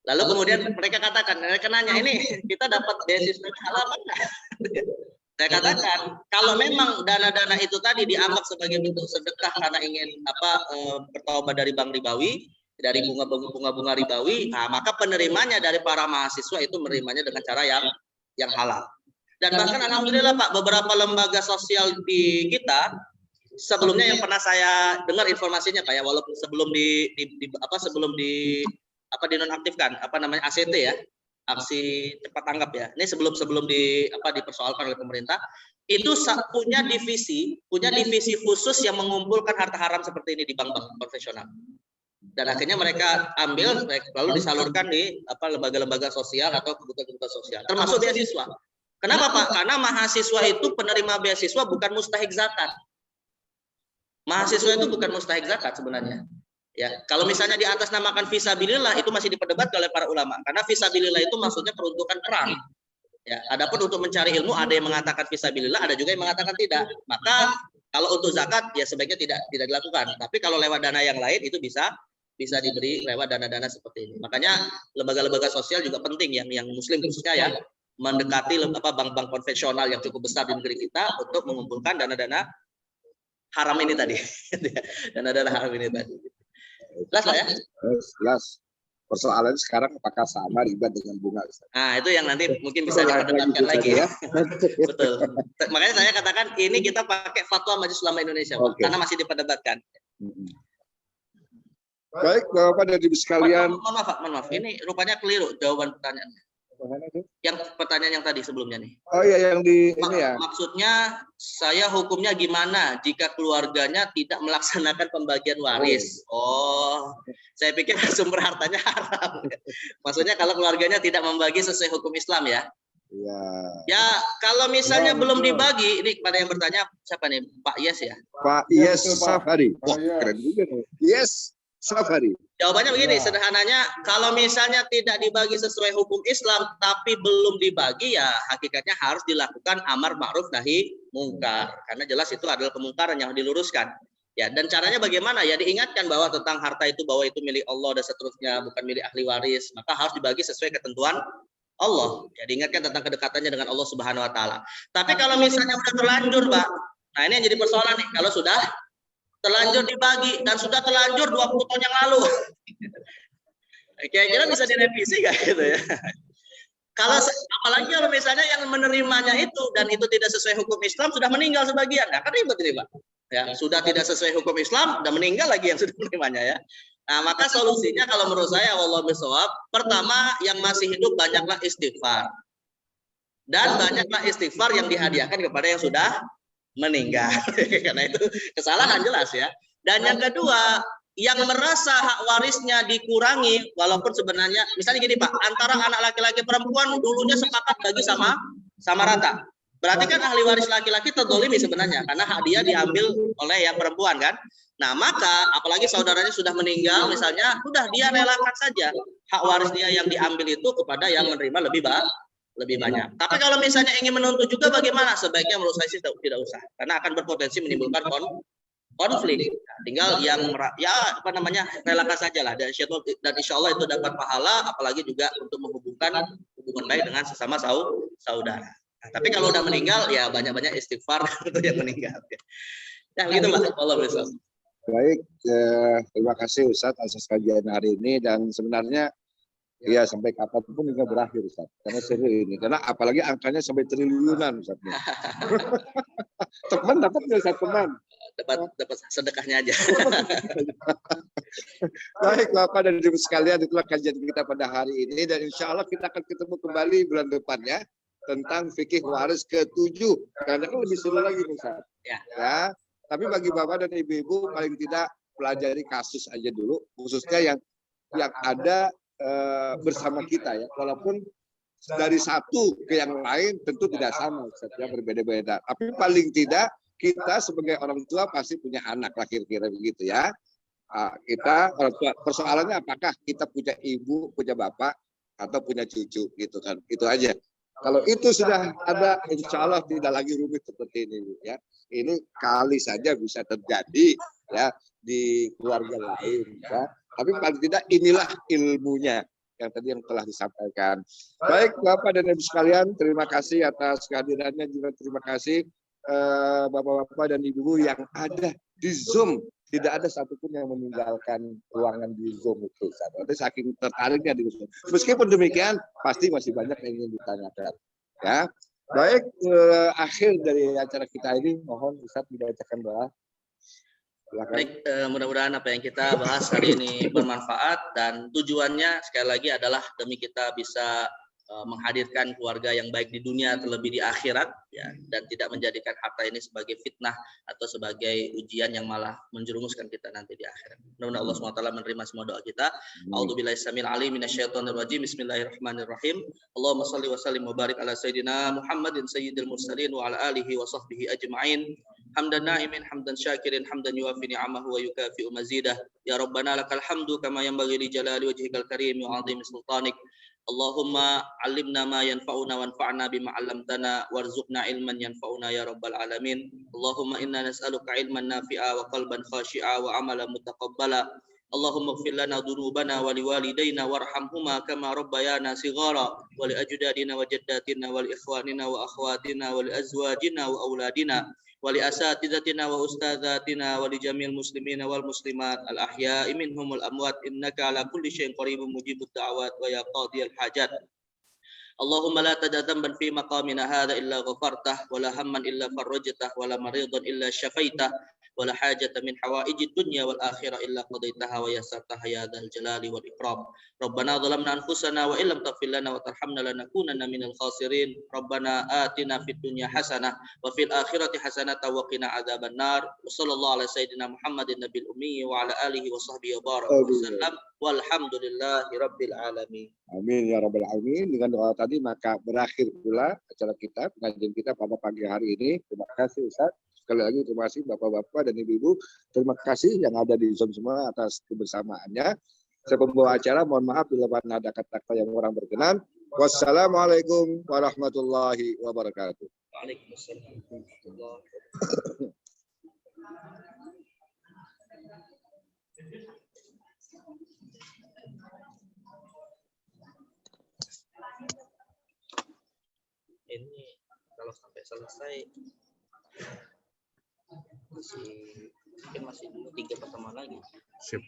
Lalu kemudian mereka katakan, mereka nanya, ini kita dapat beasiswa halal apa enggak? Saya katakan, kalau memang dana-dana itu tadi dianggap sebagai bentuk sedekah karena ingin bertaubat dari bank ribawi, dari bunga-bunga ribawi, nah, maka penerimanya dari para mahasiswa itu menerimanya dengan cara yang halal. Dan bahkan alhamdulillah Pak, beberapa lembaga sosial di kita sebelumnya yang pernah saya dengar informasinya Pak ya, walaupun sebelum dinonaktifkan ACT ya, aksi cepat tanggap ya. Ini sebelum dipersoalkan oleh pemerintah, itu punya divisi khusus yang mengumpulkan harta haram seperti ini di bank-bank konvensional. Dan akhirnya mereka ambil lalu disalurkan di lembaga-lembaga sosial atau kebutuhan sosial, termasuk beasiswa. Kenapa Pak? Karena mahasiswa itu penerima beasiswa bukan mustahik zakat. Mahasiswa itu bukan mustahik zakat sebenarnya. Ya, kalau misalnya di atas namakan fisabilillah itu masih diperdebatkan oleh para ulama. Karena fisabilillah itu maksudnya peruntukan perang. Ya, adapun untuk mencari ilmu ada yang mengatakan fisabilillah, ada juga yang mengatakan tidak. Maka kalau untuk zakat ya sebaiknya tidak dilakukan. Tapi kalau lewat dana yang lain itu bisa diberi lewat dana-dana seperti ini. Makanya lembaga-lembaga sosial juga penting yang muslim khususnya ya, mendekati bank-bank konvensional yang cukup besar di negeri kita untuk mengumpulkan dana-dana haram ini tadi. Dana-dana haram ini tadi. Jelas lah ya? Jelas. Persoalannya sekarang apakah sama riba dengan bunga? Nah, itu yang nanti mungkin bisa diperdebatkan lagi ya. Betul. Makanya saya katakan ini kita pakai fatwa Majelis Ulama Indonesia, karena masih diperdebatkan. Baik, Bapak dan Ibu sekalian. Mohon maaf. Ini rupanya keliru jawaban pertanyaannya. Yang pertanyaan yang tadi sebelumnya nih. Oh iya, yang di ini ya. Maksudnya saya hukumnya gimana jika keluarganya tidak melaksanakan pembagian waris? Oh, saya pikir sumber hartanya haram. Maksudnya kalau keluarganya tidak membagi sesuai hukum Islam ya? Ya. Ya, kalau misalnya belum dibagi, ini kepada yang bertanya siapa nih? Pak Yes ya? Pak Yes Safari. Wah, keren juga nih. Yes Safari. Jawabannya begini, sederhananya, kalau misalnya tidak dibagi sesuai hukum Islam, tapi belum dibagi, ya hakikatnya harus dilakukan amar ma'ruf nahi mungkar. Karena jelas itu adalah kemungkaran yang diluruskan. Ya, dan caranya bagaimana? Ya diingatkan bahwa tentang harta itu, bahwa itu milik Allah dan seterusnya, bukan milik ahli waris. Maka harus dibagi sesuai ketentuan Allah. Ya, diingatkan tentang kedekatannya dengan Allah Subhanahu Wa Taala. Tapi kalau misalnya sudah terlanjur, Pak, nah ini yang jadi persoalan nih. Kalau sudah terlanjur dibagi dan sudah terlanjur 20 tahun yang lalu. Kira-kira bisa direvisi nggak gitu ya? Kalau apalagi kalau misalnya yang menerimanya itu dan itu tidak sesuai hukum Islam sudah meninggal sebagian, nah kan ribet ini Pak. Ya, sudah tidak sesuai hukum Islam dan meninggal lagi yang sudah menerimanya ya. Nah, maka solusinya kalau menurut saya wallahu bisawab, pertama yang masih hidup banyaklah istighfar. Dan banyaklah istighfar yang dihadiahkan kepada yang sudah meninggal. Karena itu kesalahan jelas ya. Dan yang kedua, yang merasa hak warisnya dikurangi, walaupun sebenarnya misalnya gini Pak, antara anak laki-laki perempuan dulunya sepakat bagi sama rata. Berarti kan ahli waris laki-laki terdolimi sebenarnya karena hak dia diambil oleh yang perempuan kan. Nah, maka apalagi saudaranya sudah meninggal misalnya, sudah dia relakan saja hak waris dia yang diambil itu kepada yang menerima lebih banyak. Tapi kalau misalnya ingin menuntut juga bagaimana? Sebaiknya menurut saya sih tidak usah, karena akan berpotensi menimbulkan konflik. Nah, tinggal yang relakan saja lah, dan insya Allah itu dapat pahala, apalagi juga untuk menghubungkan hubungan baik dengan sesama saudara. Nah, tapi kalau udah meninggal ya banyak-banyak istighfar untuk yang meninggal. Ya gitu Pak. Allah bersama. Baik, terima kasih Ustadz atas kajian hari ini, dan sebenarnya Iya, sampai kapanpun hingga berakhir, Ustaz. Karena seru ini. Karena apalagi angkanya sampai triliunan, Ustaz. Teman dapat nggak, Ustaz, teman? Dapat sedekahnya aja. Baik, Bapak dan Ibu sekalian, itulah kajian kita pada hari ini. Dan insya Allah kita akan ketemu kembali bulan depan ya. Tentang fikih waris ke-7. Karena kan lebih seru lagi, Ustaz. Ya. Tapi bagi Bapak dan Ibu-ibu, paling tidak pelajari kasus aja dulu. Khususnya yang ada bersama kita ya, walaupun dari satu ke yang lain tentu tidak sama, ya berbeda-beda. Tapi paling tidak kita sebagai orang tua pasti punya anak lah kira-kira begitu ya. Kita orang tua, persoalannya apakah kita punya ibu, punya bapak, atau punya cucu gitu kan? Itu aja. Kalau itu sudah ada, insya Allah tidak lagi rumit seperti ini ya. Ini kali saja bisa terjadi ya di keluarga lain ya. Tapi paling tidak inilah ilmunya yang tadi yang telah disampaikan. Baik Bapak dan Ibu sekalian, terima kasih atas kehadirannya, juga terima kasih Bapak-bapak dan Ibu yang ada di Zoom. Tidak ada satupun yang meninggalkan ruangan di Zoom itu. Ada saking tertariknya di Zoom. Meskipun demikian, pasti masih banyak yang ingin ditanyakan. Ya, baik. Akhir dari acara kita ini, mohon Ustaz dibacakan doa. Baik, mudah-mudahan apa yang kita bahas hari ini bermanfaat dan tujuannya sekali lagi adalah demi kita bisa menghadirkan keluarga yang baik di dunia terlebih di akhirat ya, dan tidak menjadikan harta ini sebagai fitnah atau sebagai ujian yang malah menjerumuskan kita nanti di akhirat. Mudah-mudahan Allah SWT menerima semua doa kita. A'udzubillahi samil alim minasyaitonir rajim. Bismillahirrahmanirrahim. Allahumma shalli wa sallim wa barik ala sayyidina Muhammadin sayyidil mursalin wa ala alihi wa sahbihi ajma'in. Hamdan na'imin, hamdan syakirin, hamdan yuwafi ni'amahu wa yukafi'u mazidah. Ya Rabbana lakal hamdu kama yanbaghi li jalali wajhikal karim wa 'azimi sultanik. Allahumma 'allimna ma yanfa'una wanfa'na bima 'allamtana warzuqna ilman yanfa'una ya rabbal alamin. Allahumma inna nas'aluka ilman nafi'a wa qalban khashi'a wa 'amalan mutaqabbala. Allahumma ighfir lana dhunubana wa liwalidayna warhamhuma kama rabbayana shighara wa li ajdadina wa jaddatina wa li ikhwanina wa akhwatina wa li azwajina wa auladina wa li asatizatina wa ustadzatina wa li jamil muslimina wal muslimat al ahya'i minhum wal amwat innaka ala kulli syai'in qaribun mujibud da'awat wa ya qadiyal hajat. Allahumma la tada dhanban fi maqamina hadha illa ghafartah wa la hamman illa farajtah wa la maridan illa syafaitah wa la hajatan min hawaijid dunya wal akhirah illa qadaitaha wa yassartaha ya dzal jalali wal ikram. Rabbana zalamna anfusana wa illam taghfir lana wa tarhamna lanakunanna minal khasirin. Rabbana atina fid dunya hasanah wa fil akhirati hasanah wa qina adzabannar. Wa sallallahu ala sayyidina Muhammadin nabiyil ummi wa ala alihi wa sahbihi wa baraka wasallam. Walhamdulillahi rabbil alamin. Amin ya rabbal alamin. Dengan doa tadi maka berakhir pula acara kita, pengajian kita pada pagi hari ini. Terima kasih Ustaz. Sekali lagi terima kasih Bapak-bapak dan Ibu-ibu. Terima kasih yang ada di Zoom semua atas kebersamaannya. Saya pembawa acara, mohon maaf bila ada kata-kata yang kurang berkenan. Wassalamualaikum warahmatullahi wabarakatuh. Waalaikumsalam. Ini kalau sampai selesai masih 3 pertemuan lagi. Sip.